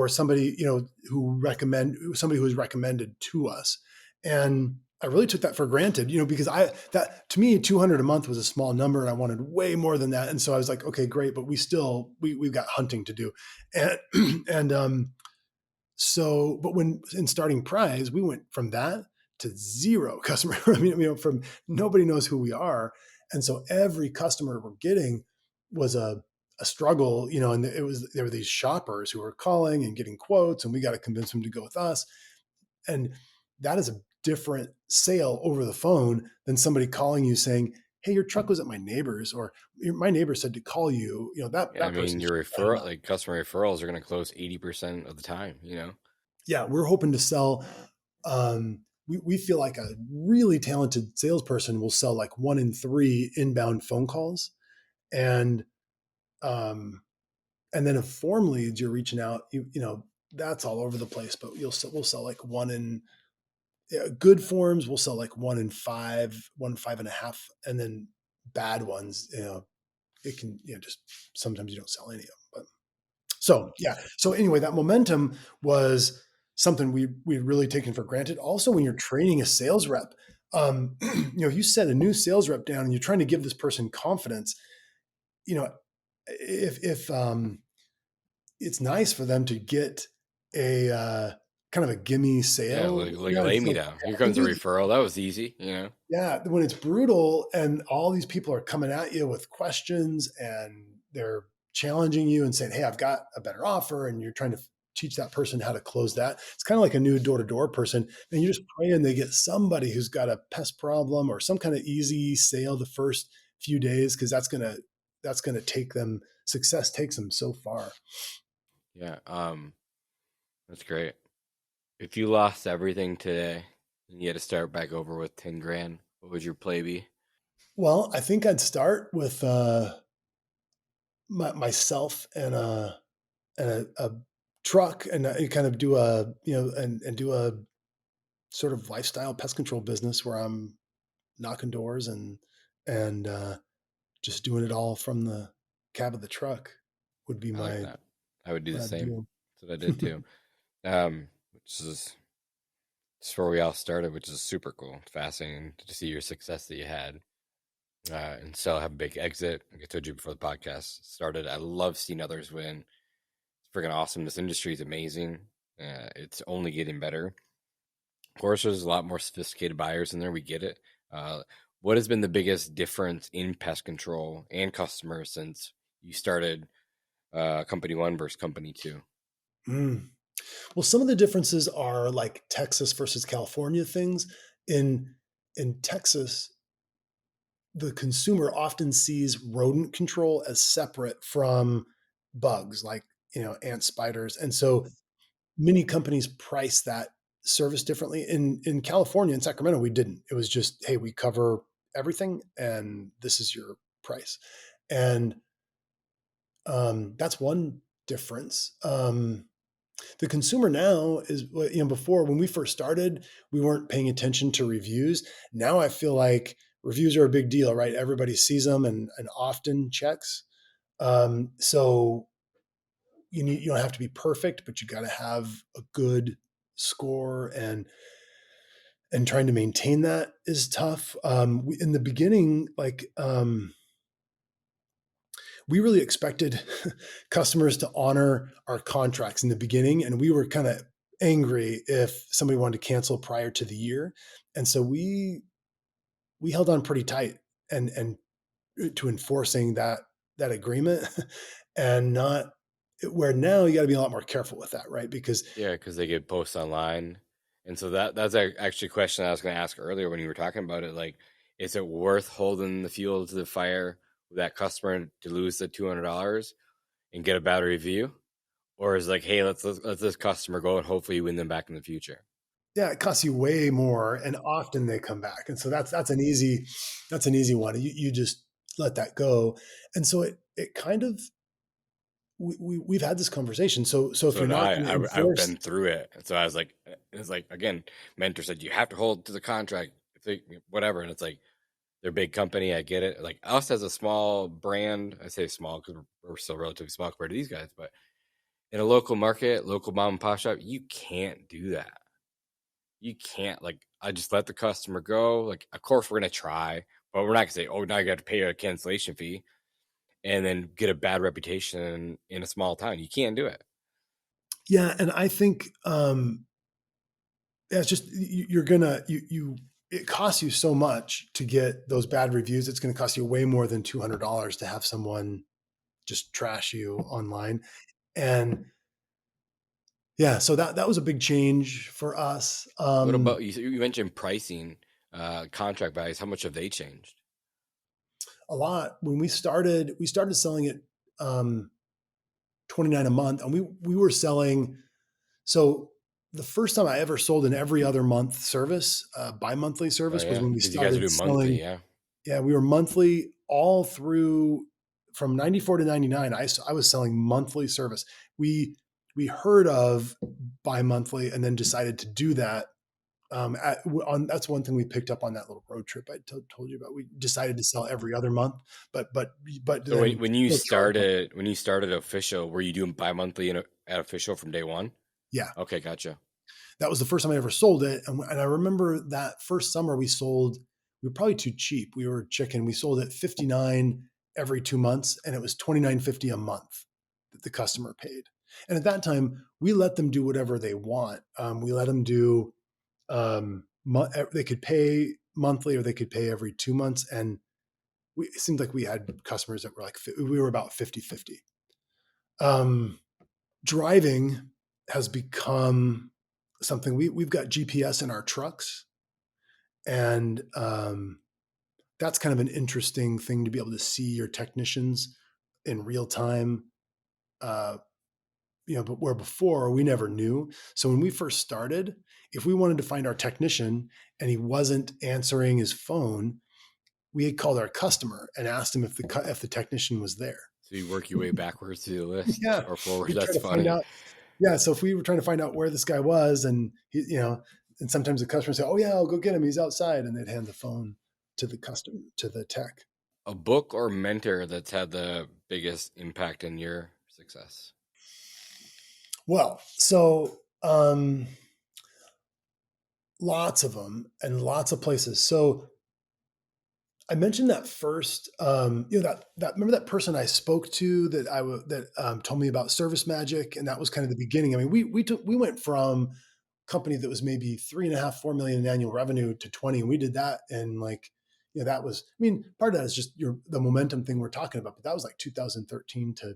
somebody, somebody who was recommended to us. And I really took that for granted, because to me, 200 a month was a small number, and I wanted way more than that. And so I was like, okay, great, but we've got hunting to do. But when in starting Prize, we went from that to zero customer. From nobody knows who we are. And so every customer we're getting was a struggle, and there were these shoppers who were calling and getting quotes, and we got to convince them to go with us. And that is a different sale over the phone than somebody calling you saying, hey, your truck was at my neighbor's, or my neighbor said to call you. Your referral, like customer referrals, are going to close 80% of the time. Yeah, we're hoping to sell. We feel like a really talented salesperson will sell like 1 in 3 inbound phone calls, and then if form leads you're reaching out, that's all over the place. But we'll sell like 1 in good forms. We'll sell like 1 in 5, 1.5, and then bad ones, it can, just sometimes you don't sell any of them. But so anyway, that momentum was something we had really taken for granted. Also, when you're training a sales rep, you set a new sales rep down and you're trying to give this person confidence. If it's nice for them to get a kind of a gimme sale. Yeah, lay me down. Here comes a referral. That was easy, Yeah, when it's brutal and all these people are coming at you with questions and they're challenging you and saying, hey, I've got a better offer, and you're trying to teach that person how to close that. It's kind of like a new door-to-door person, and you're just praying they get somebody who's got a pest problem or some kind of easy sale the first few days, because that's gonna take them. Success takes them so far. Yeah, that's great. If you lost everything today and you had to start back over with 10 grand, what would your play be? Well, I think I'd start with myself and a truck, and kind of do do a sort of lifestyle pest control business where I'm knocking doors and just doing it all from the cab of the truck would be like that. I would do the same. That's what I did too. Which is where we all started, which is super cool. It's fascinating to see your success that you had. And still have a big exit. Like I told you before the podcast started, I love seeing others win. It's freaking awesome. This industry is amazing. It's only getting better. Of course, there's a lot more sophisticated buyers in there. We get it. What has been the biggest difference in pest control and customers since you started Company 1 versus Company 2? Well, some of the differences are like Texas versus California things. In Texas, the consumer often sees rodent control as separate from bugs like, ant spiders. And so many companies price that service differently. In California, in Sacramento, we didn't. It was just, hey, we cover everything and this is your price. And that's one difference. The consumer now is, before when we first started, we weren't paying attention to reviews. Now I feel like reviews are a big deal, right? Everybody sees them and often checks. So you don't have to be perfect, but you got to have a good score, and trying to maintain that is tough. In the beginning, we really expected customers to honor our contracts in the beginning, and we were kind of angry if somebody wanted to cancel prior to the year, and so we held on pretty tight and to enforcing that agreement, and not where now you got to be a lot more careful with that, right? Because because they get posts online, and so that's actually a question I was going to ask earlier when you were talking about it. Like, is it worth holding the fuel to the fire with that customer to lose the $200 and get a bad review, or is it like, hey, let's let this customer go and hopefully you win them back in the future? yeah, it costs you way more, and often they come back, and so that's an easy one. You just let that go, and so it kind of we've had this conversation. So if So you're now not going to I've enforce, been through it, and so I was like, it's like, again, mentor said you have to hold to the contract, if they, whatever, and it's like they're a big company, I get it. Like us as a small brand, I say small because we're still relatively small compared to these guys, but in a local market, local mom and pop shop, you can't do that. You can't, like, I just let the customer go. Like, of course we're gonna try, but we're not gonna say, oh, now you got to pay a cancellation fee and then get a bad reputation in a small town. You can't do it. yeah, and I think it's just you're gonna it costs you so much to get those bad reviews. It's going to cost you way more than $200 to have someone just trash you online. And yeah, so that was a big change for us. What about you? You mentioned pricing, contract values. How much have they changed? A lot. When we started selling it $29 a month, and we were selling. So the first time I ever sold an every other month service, bi-monthly Oh service, was yeah, when we because you guys are started doing monthly, selling. yeah. Yeah, we were monthly all through from 94 to 99. I was selling monthly service. We heard of bi-monthly and then decided to do that. That's one thing we picked up on that little road trip I told you about. We decided to sell every other month, but So then when you still charge them. started official, were you doing bi-monthly at official from day one? Yeah, Okay, gotcha. that was the first time I ever sold it. And I remember that first summer we were probably too cheap. We were chicken. We sold it 59 every 2 months, and it was $29.50 a month that the customer paid. And at that time, we let them do whatever they want. We let them do, they could pay monthly or they could pay every 2 months. And it seemed like we had customers that were like, we were about 50-50. Driving has become something we've got GPS in our trucks, and that's kind of an interesting thing to be able to see your technicians in real time. Uh, but where before we never knew. So when we first started, if we wanted to find our technician and he wasn't answering his phone, we had called our customer and asked him if the technician was there. So you work your way backwards through the list Yeah, or forward. we try That's to find funny. out. Yeah, so if we were trying to find out where this guy was, and and sometimes the customer would say, "Oh yeah, I'll go get him. He's outside," and they'd hand the phone to the customer, to the tech. A book or mentor that's had the biggest impact in your success? Well, so lots of them and lots of places. So I mentioned that first, that remember that person I spoke to that told me about Service Magic, and that was kind of the beginning. I mean, we went from a company that was maybe 3.5, 4 million in annual revenue to 20, and we did that, and that was. I mean, part of that is just the momentum thing we're talking about, but that was like 2013 to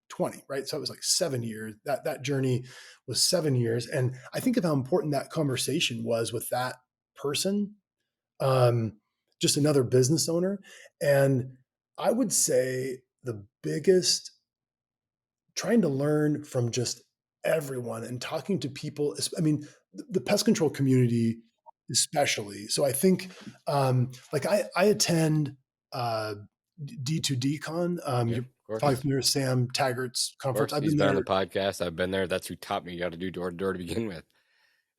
20, right? So it was like 7 years. That journey was 7 years, and I think of how important that conversation was with that person. Um, just another business owner. And I would say the biggest, trying to learn from just everyone and talking to people. I mean, the pest control community, especially. So I think, like I attend D2D Con. Yeah, You're of course. probably familiar with Sam Taggart's Of conference. course. I've He's been been on the there. podcast. I've been there. That's who taught me how to do door to door to begin with.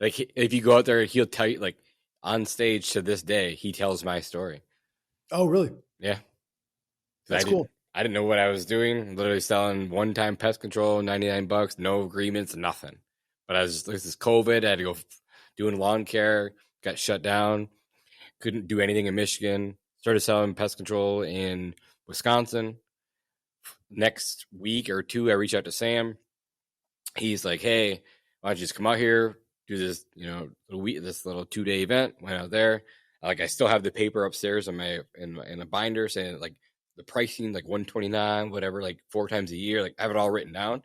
Like if you go out there, he'll tell you, like on stage to this day, he tells my story. Oh, really? Yeah. That's cool. I didn't know what I was doing. Literally selling one-time pest control, $99, no agreements, nothing. But this is COVID. I had to go doing lawn care, got shut down, couldn't do anything in Michigan. Started selling pest control in Wisconsin. Next week or two, I reach out to Sam. He's like, "Hey, why don't you just come out here, do this, this little 2-day event?" Went out there. Like I still have the paper upstairs in a binder saying like the pricing, like $129, whatever, like 4 times a year. Like I have it all written down,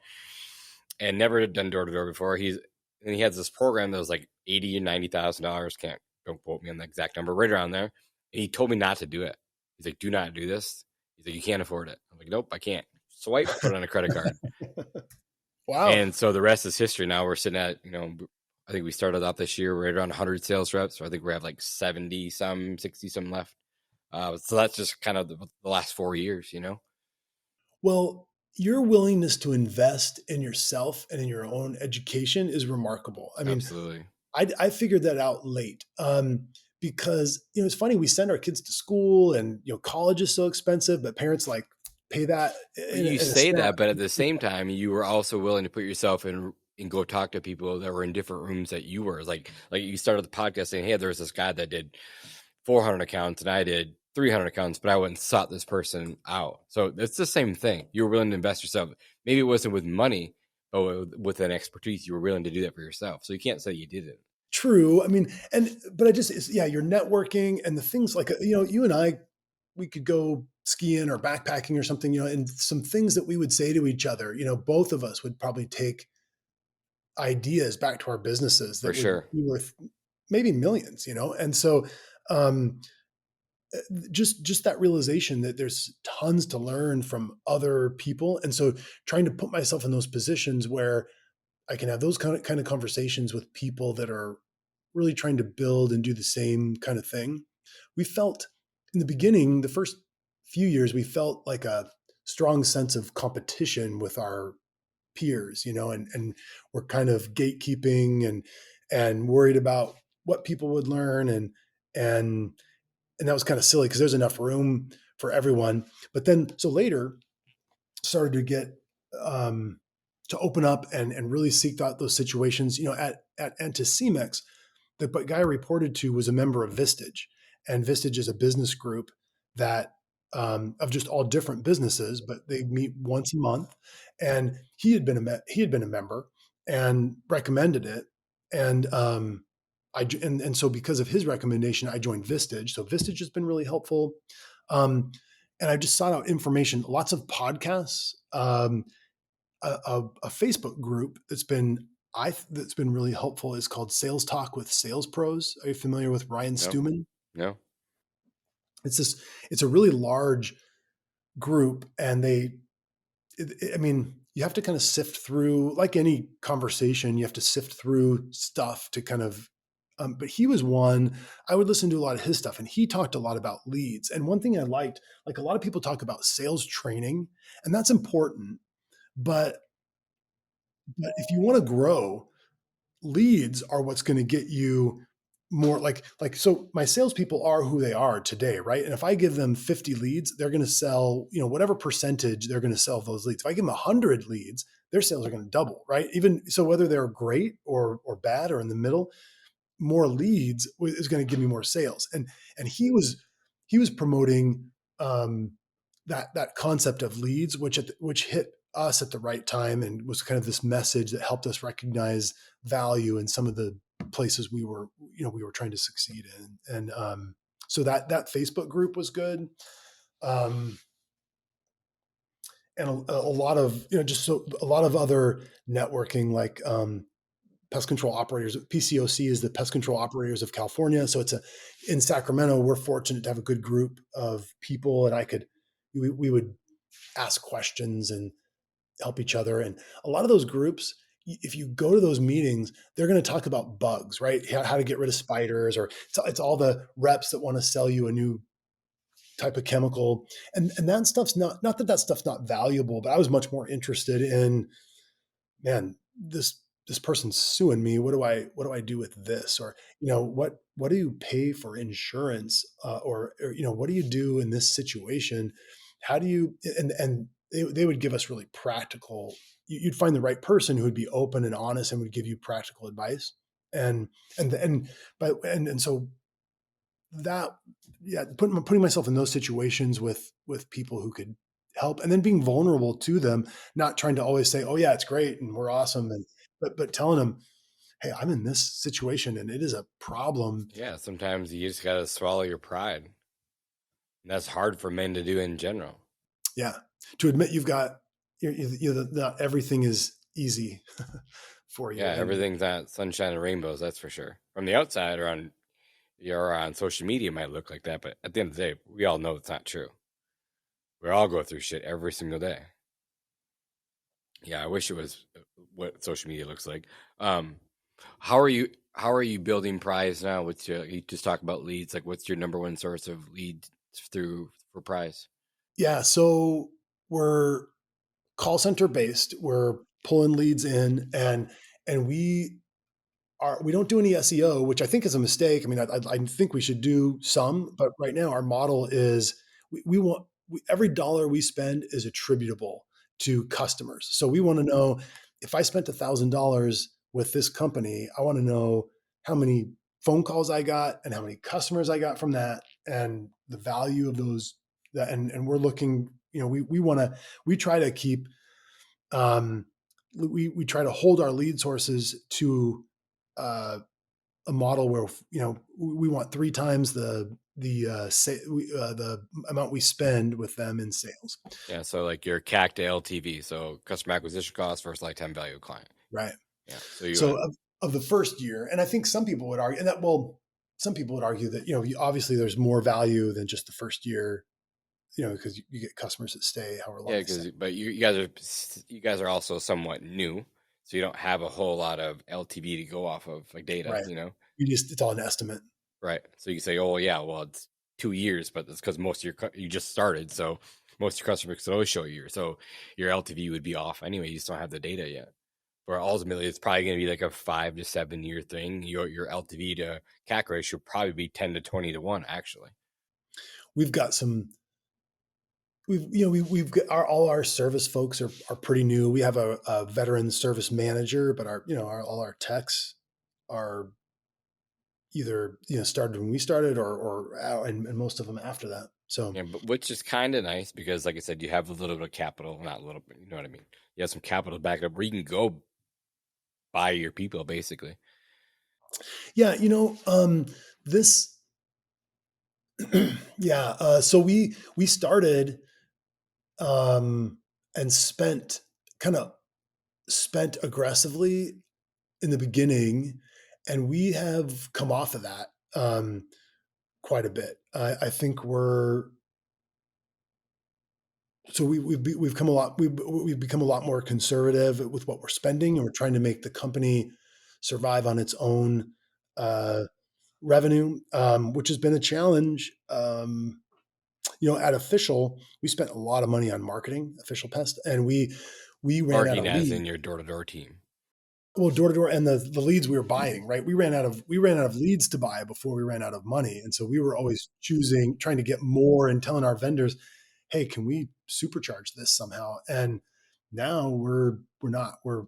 and never done door to door before. He has this program that was like $80,000 and $90,000. Don't quote me on the exact number, right around there. And he told me not to do it. He's like, "Do not do this." He's like, "You can't afford it." I'm like, "Nope, I can't." Swipe, put it on a credit card. Wow. And so the rest is history. Now we're sitting at, I think we started out this year right around 100 sales reps. So I think we have like 70 some, 60 some left. So that's just kind of the last 4 years, Well, your willingness to invest in yourself and in your own education is remarkable. I mean, Absolutely. I figured that out late, because it's funny, we send our kids to school, and college is so expensive, but parents like pay that. You say that, but at the same time, you were also willing to put yourself in and go talk to people that were in different rooms that you were. Like you started the podcast saying, "Hey, there was this guy that did 400 accounts and I did 300 accounts, but I went and sought this person out." So it's the same thing. You were willing to invest yourself. Maybe it wasn't with money, but with an expertise, you were willing to do that for yourself. So you can't say you didn't. True. I mean, but you're networking and the things like, you and I, we could go skiing or backpacking or something, and some things that we would say to each other, both of us would probably take ideas back to our businesses that For sure. would be worth maybe millions, And so, just that realization that there's tons to learn from other people. And so trying to put myself in those positions where I can have those kind of conversations with people that are really trying to build and do the same kind of thing. We felt in the beginning, the first few years, we felt like a strong sense of competition with our peers, and we're kind of gatekeeping and worried about what people would learn. And that was kind of silly because there's enough room for everyone. But then, so later started to get, to open up and really seek out those situations, at Anticimex. The guy I reported to was a member of Vistage, and Vistage is a business group that, of just all different businesses, but they meet once a month. And he had been a member and recommended it. And, so because of his recommendation, I joined Vistage. So Vistage has been really helpful. And I just sought out information, lots of podcasts, a Facebook group that's been really helpful is called Sales Talk with Sales Pros. Are you familiar with Ryan Stewman? No. It's a really large group, and you have to kind of sift through, like any conversation, you have to sift through stuff to kind of, but he was one, I would listen to a lot of his stuff, and he talked a lot about leads. And one thing I liked, like a lot of people talk about sales training, and that's important, but if you want to grow, leads are what's going to get you more, so my salespeople are who they are today, right? And if I give them 50 leads, they're going to sell, whatever percentage they're going to sell those leads. If I give them 100 leads, their sales are going to double, right? Even so, whether they're great or bad or in the middle, more leads is going to give me more sales. And he was promoting, that concept of leads, which hit us at the right time and was kind of this message that helped us recognize value in some of the places we were trying to succeed in. And so that Facebook group was good. And a lot of, just a lot of other networking, like pest control operators. PCOC is the Pest Control Operators of California. So in Sacramento, we're fortunate to have a good group of people, and we would ask questions and help each other. And a lot of those groups, if you go to those meetings, they're going to talk about bugs, right? How to get rid of spiders, or it's all the reps that want to sell you a new type of chemical. And that stuff's not that stuff's not valuable, but I was much more interested in, man, this person's suing me. What do I do with this? Or, what do you pay for insurance? Or what do you do in this situation? How do you, and they would give us really practical, you'd find the right person who would be open and honest and would give you practical advice. And so that, yeah, putting myself in those situations with people who could help, and then being vulnerable to them, not trying to always say, oh yeah, it's great and we're awesome. But telling them, hey, I'm in this situation and it is a problem. Yeah, sometimes you just got to swallow your pride. And that's hard for men to do in general. Yeah. To admit not everything is easy for you. Yeah, everything's not sunshine and rainbows, that's for sure. From the outside or on social media, it might look like that, but at the end of the day, we all know it's not true. We all go through shit every single day. Yeah, I wish it was what social media looks like. How are you building Prize now? You just talk about leads. Like, what's your number one source of leads for Prize? Yeah, so we're call center based. We're pulling leads in, and we don't do any SEO, which I think is a mistake. I mean, I think we should do some, but right now our model is every dollar we spend is attributable to customers. So we want to know, if I spent $1,000 with this company, I want to know how many phone calls I got and how many customers I got from that, and the value of those. And we're looking, we try to keep, we try to hold our lead sources to a model where, we want 3 times the amount we spend with them in sales. Yeah, so like your CAC to LTV, so customer acquisition cost versus lifetime value of client. Right. Yeah. So of the first year, and I think some people would argue that, obviously there's more value than just the first year, because you get customers that stay however long. Yeah, but you guys are also somewhat new, so you don't have a whole lot of LTV to go off of, like data. Right. It's all an estimate. Right. So you can say, oh yeah, well it's 2 years, but it's because most of you just started, so most of your customers could always show a year. So your LTV would be off anyway. You just don't have the data yet. Or ultimately, it's probably going to be like a 5 to 7 year thing. Your LTV to CAC ratio should probably be 10 to 20 to 1. Actually, we've got all our service folks are pretty new. We have a veteran service manager, but all our techs are either started when we started and most of them after that. So yeah, but which is kind of nice because, like I said, you have a little bit of capital, not a little bit, you know what I mean? You have some capital back up where you can go buy your people, basically. Yeah, this. Yeah, so we started and spent aggressively in the beginning, and we have come off of that quite a bit. I think we've become a lot more conservative with what we're spending, and we're trying to make the company survive on its own revenue, which has been a challenge. At Official, we spent a lot of money on marketing, Official Pest, and we ran out of leads. As in your door-to-door team. Well, door-to-door and the leads we were buying, right? We ran out of leads to buy before we ran out of money. And so we were always trying to get more and telling our vendors, hey, can we supercharge this somehow? And now we're not. We're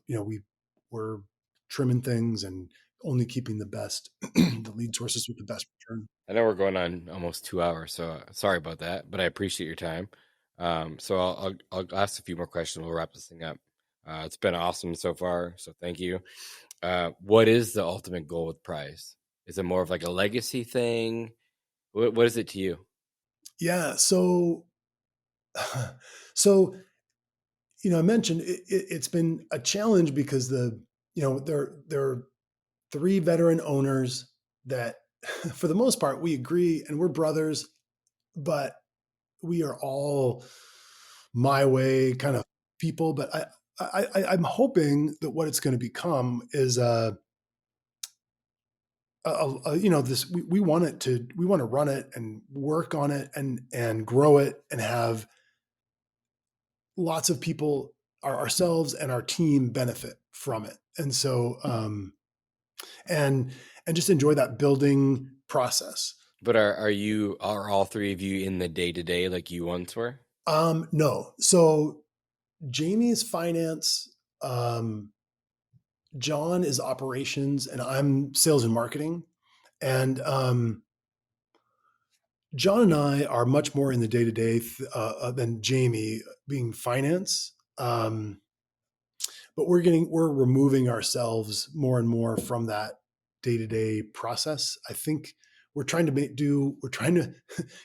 trimming things and only keeping the best, the lead sources with the best return. I know we're going on almost 2 hours, so sorry about that, but I appreciate your time. So I'll ask a few more questions. We'll wrap this thing up. It's been awesome so far, so thank you. What is the ultimate goal with Prize? Is it more of like a legacy thing? What is it to you? Yeah, so I mentioned it's been a challenge because there 3 veteran owners that for the most part, we agree and we're brothers, but we are all my way kind of people. But I'm hoping that what it's going to become is this we want to run it and work on it and grow it and have lots of people, ourselves and our team, benefit from it. And so and just enjoy that building process. But are all three of you in the day-to-day like you once were? No. So Jamie's finance, John is operations, and I'm sales and marketing. And John and I are much more in the day-to-day than Jamie being finance. But we're removing ourselves more and more from that day-to-day process. I think we're trying to,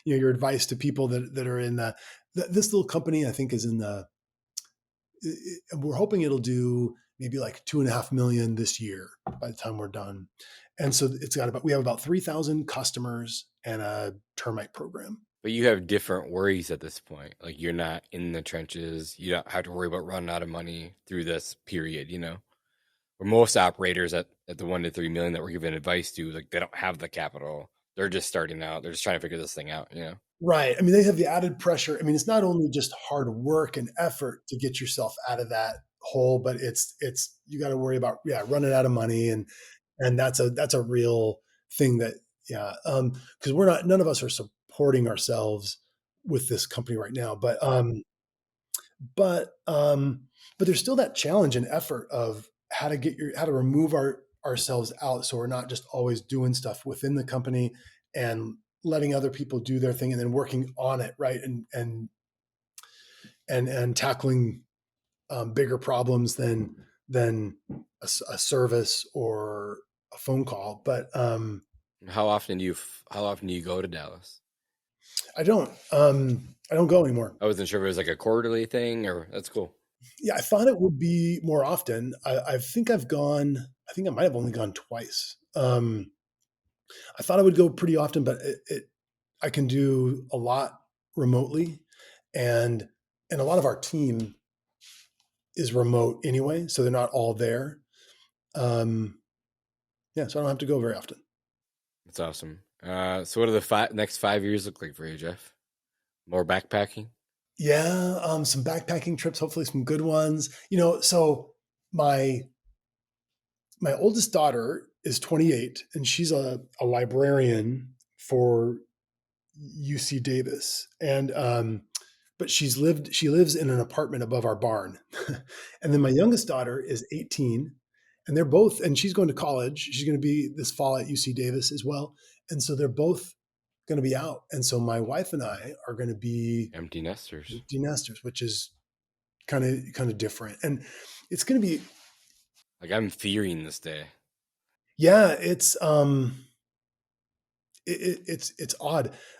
your advice to people that are in this little company, I think is we're hoping it'll do maybe like 2.5 million this year by the time we're done. And so we have about 3,000 customers and a termite program. But you have different worries at this point. Like you're not in the trenches. You don't have to worry about running out of money through this period, Where most operators at the 1 to 3 million that we're giving advice to, like they don't have the capital. They're just starting out. They're just trying to figure this thing out, Right. I mean, they have the added pressure. I mean, it's not only just hard work and effort to get yourself out of that hole, but it's you got to worry about running out of money, and that's a real thing that because none of us are supporting ourselves with this company right now, but there's still that challenge and effort of how to remove ourselves out, so we're not just always doing stuff within the company and letting other people do their thing and then working on it, right? And tackling bigger problems than a service or a phone call. But how often do you go to Dallas? I don't go anymore. I wasn't sure if it was like a quarterly thing or that's cool. Yeah, I thought it would be more often. I think I might have only gone twice. I thought I would go pretty often, but I can do a lot remotely, and a lot of our team is remote anyway, so they're not all there. So I don't have to go very often. That's awesome. So what do the next 5 years look like for you, Jeff? More backpacking? Yeah, some backpacking trips, hopefully some good ones. So my oldest daughter is 28, and she's a librarian for UC Davis, and but she lives in an apartment above our barn. And then my youngest daughter is 18, and she's going to college. She's going to be this fall at UC Davis as well. And so they're both going to be out. And so my wife and I are going to be empty nesters, which is kind of different. And it's going to be like, I'm fearing this day. Yeah, it's odd.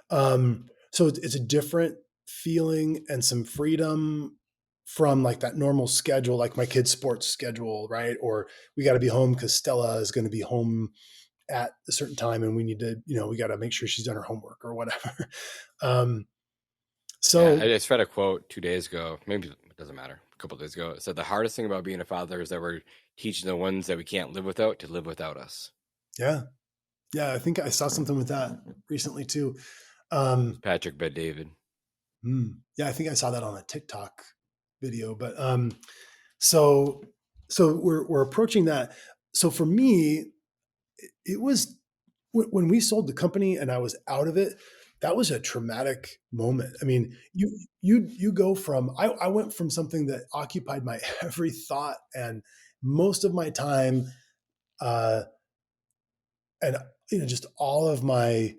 So it's a different feeling and some freedom from like that normal schedule, like my kid's sports schedule, right? Or we got to be home because Stella is going to be home at a certain time, and we need to, we got to make sure she's done her homework or whatever. So I just read a quote 2 days ago, maybe it doesn't matter, a couple of days ago. It said the hardest thing about being a father is that we're teaching the ones that we can't live without to live without us. Yeah. I think I saw something with that recently too. Patrick Bet-David. Yeah, I think I saw that on a TikTok video. But so we're approaching that. So for me, it was when we sold the company and I was out of it. That was a traumatic moment. I mean, you go from I went from something that occupied my every thought and most of my time, and just all of my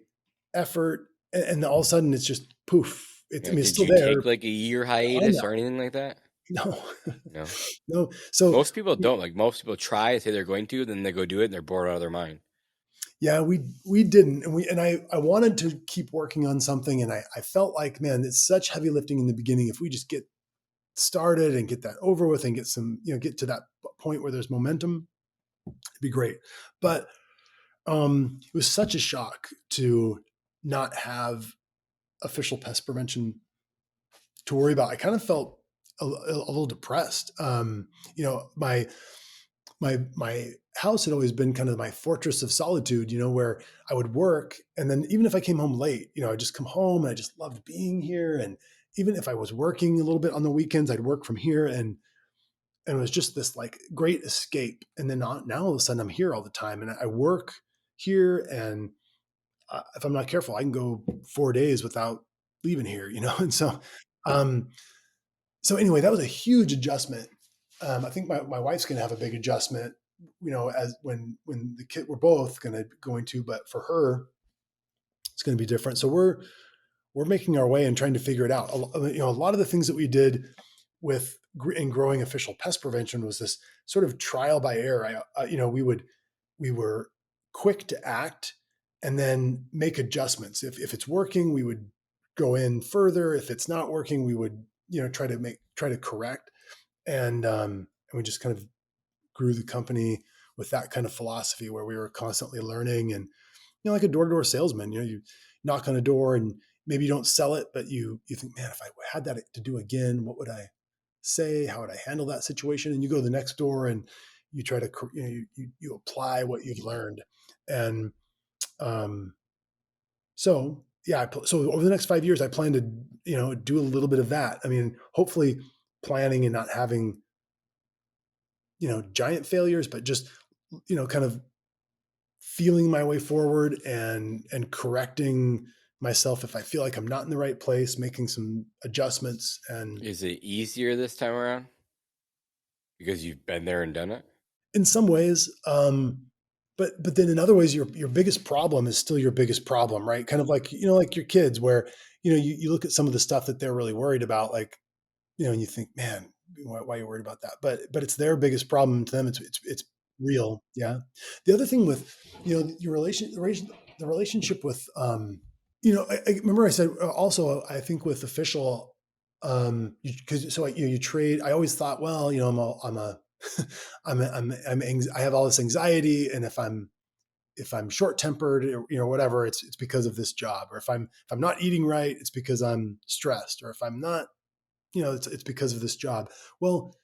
effort, and all of a sudden it's just poof. It's still there. Did you take like a year hiatus or anything like that? No. No. So most people don't. Like most people try, say they're going to, then they go do it and they're bored out of their mind. Yeah, we didn't. And I wanted to keep working on something, and I felt like, man, it's such heavy lifting in the beginning. If we just get started and get that over with and get some, get to that point where there's momentum, It'd be great. But it was such a shock to not have official pest prevention to worry about. I kind of felt a little depressed. My house had always been kind of my fortress of solitude, where I would work. And then even if I came home late, I'd just come home and I just loved being here. And even if I was working a little bit on the weekends, I'd work from here. And it was just this like great escape. And then now all of a sudden I'm here all the time and I work here. And if I'm not careful, I can go 4 days without leaving here, And um, so anyway, that was a huge adjustment. I think my wife's going to have a big adjustment, as when the kid, we're both going to, but for her, it's going to be different. So we're making our way and trying to figure it out. A lot of the things that we did in growing official pest prevention was this sort of trial by error. We were quick to act and then make adjustments. If it's working, we would go in further. If it's not working, we would, try to correct. And we just kind of grew the company with that kind of philosophy where we were constantly learning and, like a door-to-door salesman, you knock on a door and maybe you don't sell it, but you think, man, if I had that to do again, what would I say? How would I handle that situation? And you go to the next door and you try to, you apply what you've learned. And so over the next 5 years, I plan to, do a little bit of that. I mean, hopefully planning and not having, giant failures, but just, kind of feeling my way forward and correcting myself if I feel like I'm not in the right place, making some adjustments. And Is it easier this time around because you've been there and done it? in some ways, but then in other ways, your biggest problem is still your biggest problem, right? Kind of like, like your kids where, you look at some of the stuff that they're really worried about, like, and you think, man, why are you worried about that? But it's their biggest problem to them. It's real. Yeah. The other thing with, your the relationship with, I remember I said also, I think with official, you trade, I always thought, well, I have all this anxiety. And if I'm short tempered, or whatever, it's because of this job. Or if I'm not eating right, it's because I'm stressed. Or if I'm not, it's because of this job. Well,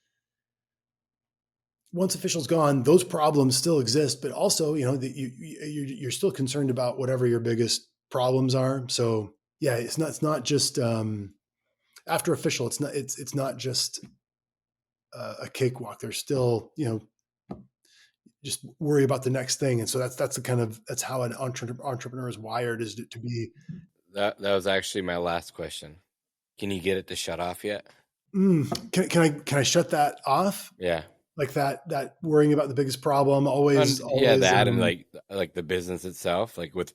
once official's gone, those problems still exist, but also, you're still concerned about whatever your biggest problems are. So yeah, it's not just, after official, it's not just a cakewalk. There's still, just worry about the next thing. And so that's how an entrepreneur is wired, is to be. That was actually my last question. Can you get it to shut off yet? Can I shut that off? Yeah. Like that worrying about the biggest problem always. That and like the business itself, like with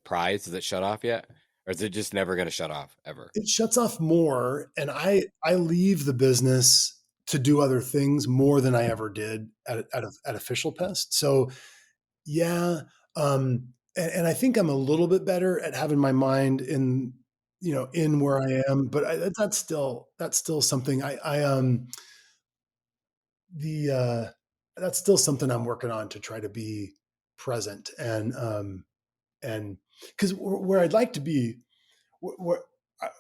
Prize, is it shut off yet? Or is it just never going to shut off ever? It shuts off more. And I leave the business to do other things more than I ever did at Official Pest. So yeah. And I think I'm a little bit better at having my mind in where I am, but that's still something that's still something I'm working on, to try to be present and because where I'd like to be, where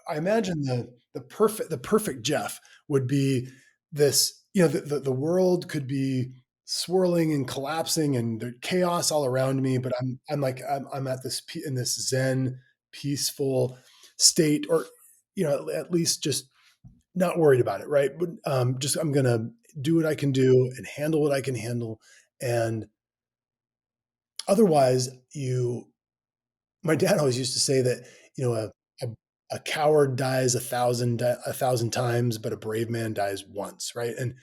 I imagine the perfect Jeff would be this, the world could be swirling and collapsing and the chaos all around me, but I'm at in this Zen, peaceful state, or at least just not worried about it, right? But just I'm gonna do what I can do and handle what I can handle, and otherwise, my dad always used to say that a coward dies a thousand times, but a brave man dies once, right? And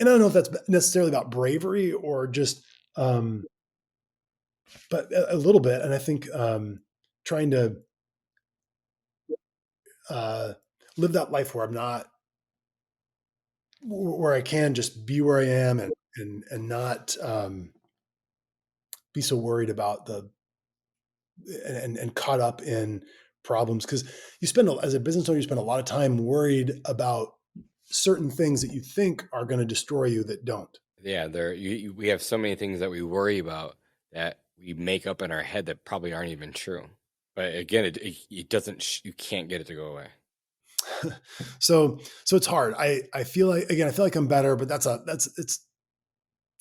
I don't know if that's necessarily about bravery or just, but a little bit. And I think trying to live that life where I'm not, where I can just be where I am and not be so worried about and caught up in problems. Because as a business owner, you spend a lot of time worried about certain things that you think are going to destroy you that don't. Yeah, we have so many things that we worry about that we make up in our head that probably aren't even true. But again, it doesn't. You can't get it to go away. So it's hard. I feel like I'm better, but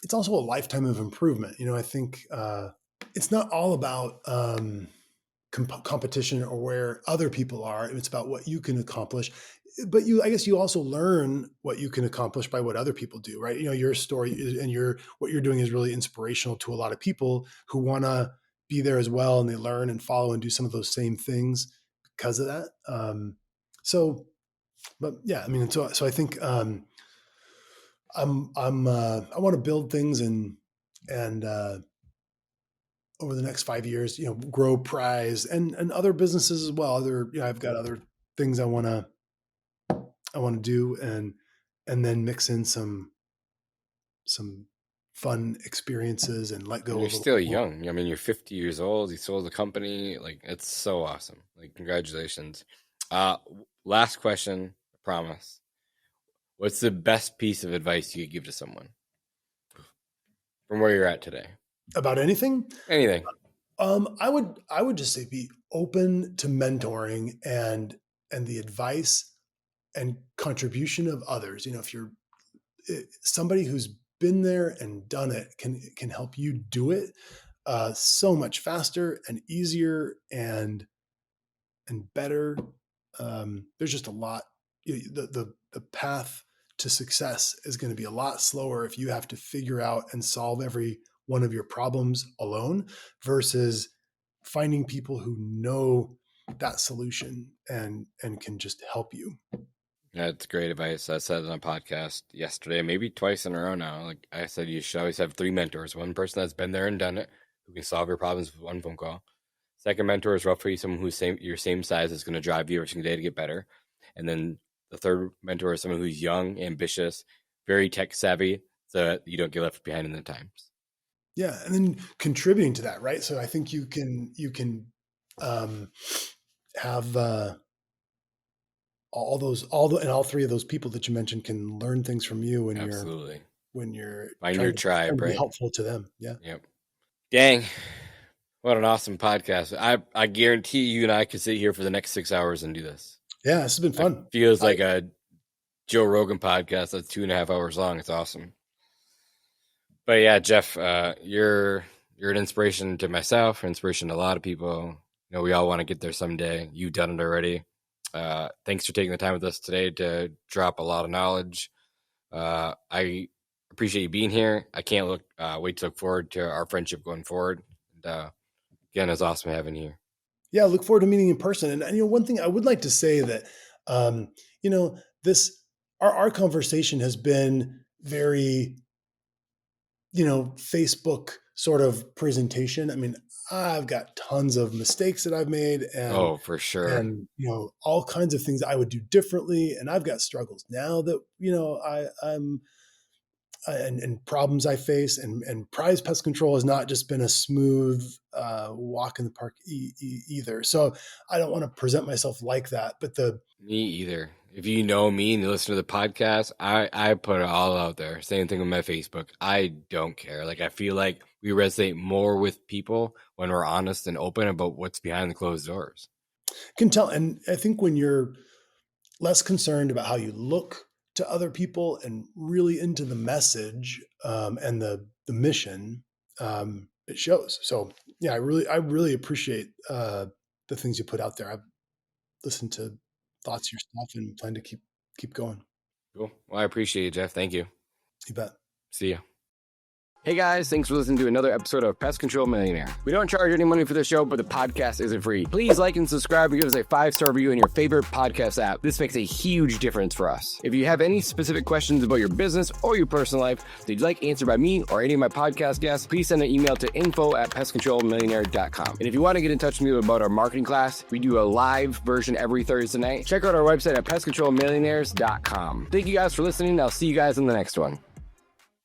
it's also a lifetime of improvement. I think it's not all about competition or where other people are. It's about what you can accomplish. But I guess you also learn what you can accomplish by what other people do, right? Your story and what you're doing is really inspirational to a lot of people who want to be there as well, and they learn and follow and do some of those same things because of that. But yeah, I mean, so I think I want to build things and over the next 5 years, grow Prize and other businesses as well. I've got other things I want to do and then mix in some fun experices and let go. And you're still young. I mean, you're 50 years old. You sold the company. Like, it's so awesome. Like, congratulations. Last question, I promise. What's the best piece of advice you could give to someone from where you're at today? About anything? Anything. I would just say be open to mentoring and the advice and contribution of others. If you're somebody who's been there and done it, can help you do it so much faster and easier and better. There's just a lot. The path to success is going to be a lot slower if you have to figure out and solve every one of your problems alone versus finding people who know that solution and can just help you. That's great advice. I said it on a podcast yesterday, maybe twice in a row now. Like I said, you should always have 3 mentors. One person that's been there and done it, who can solve your problems with one phone call. Second mentor is roughly someone who's your same size is going to drive you every single day to get better. And then the third mentor is someone who's young, ambitious, very tech savvy, so that you don't get left behind in the times. Yeah, and then contributing to that, right? So I think you can have all 3 of those people that you mentioned can learn things from you when Absolutely. you're find your tribe, right? Be helpful to them. Yeah. Yep. Dang, what an awesome podcast! I guarantee you and I could sit here for the next 6 hours and do this. Yeah, this has been fun. It feels like a Joe Rogan podcast that's 2.5 hours long. It's awesome. But yeah, Jeff, you're an inspiration to myself, an inspiration to a lot of people. We all want to get there someday. You've done it already. Thanks for taking the time with us today to drop a lot of knowledge. I appreciate you being here. I can't wait to look forward to our friendship going forward. And again, it's awesome having you here. Yeah, I look forward to meeting in person. And one thing I would like to say that our conversation has been very Facebook sort of presentation. I mean, I've got tons of mistakes that I've made and for sure. And all kinds of things I would do differently. And I've got struggles now that, I'm and problems I face and Prize Pest Control has not just been a smooth walk in the park either. So I don't want to present myself like that, but me either. If you know me and you listen to the podcast, I put it all out there. Same thing with my Facebook. I don't care. Like, I feel like we resonate more with people when we're honest and open about what's behind the closed doors. Can tell. And I think when you're less concerned about how you look to other people and really into the message and the mission, it shows. So yeah, I really appreciate the things you put out there. I've listened to thoughts of your stuff and plan to keep going. Cool. Well, I appreciate it, Jeff. Thank you. You bet. See ya. Hey guys, thanks for listening to another episode of Pest Control Millionaire. We don't charge any money for the show, but the podcast isn't free. Please like and subscribe and give us a 5-star review in your favorite podcast app. This makes a huge difference for us. If you have any specific questions about your business or your personal life that you'd like answered by me or any of my podcast guests, please send an email to info@pestcontrolmillionaire.com. And if you want to get in touch with me about our marketing class, we do a live version every Thursday night. Check out our website at pestcontrolmillionaires.com. Thank you guys for listening. I'll see you guys in the next one.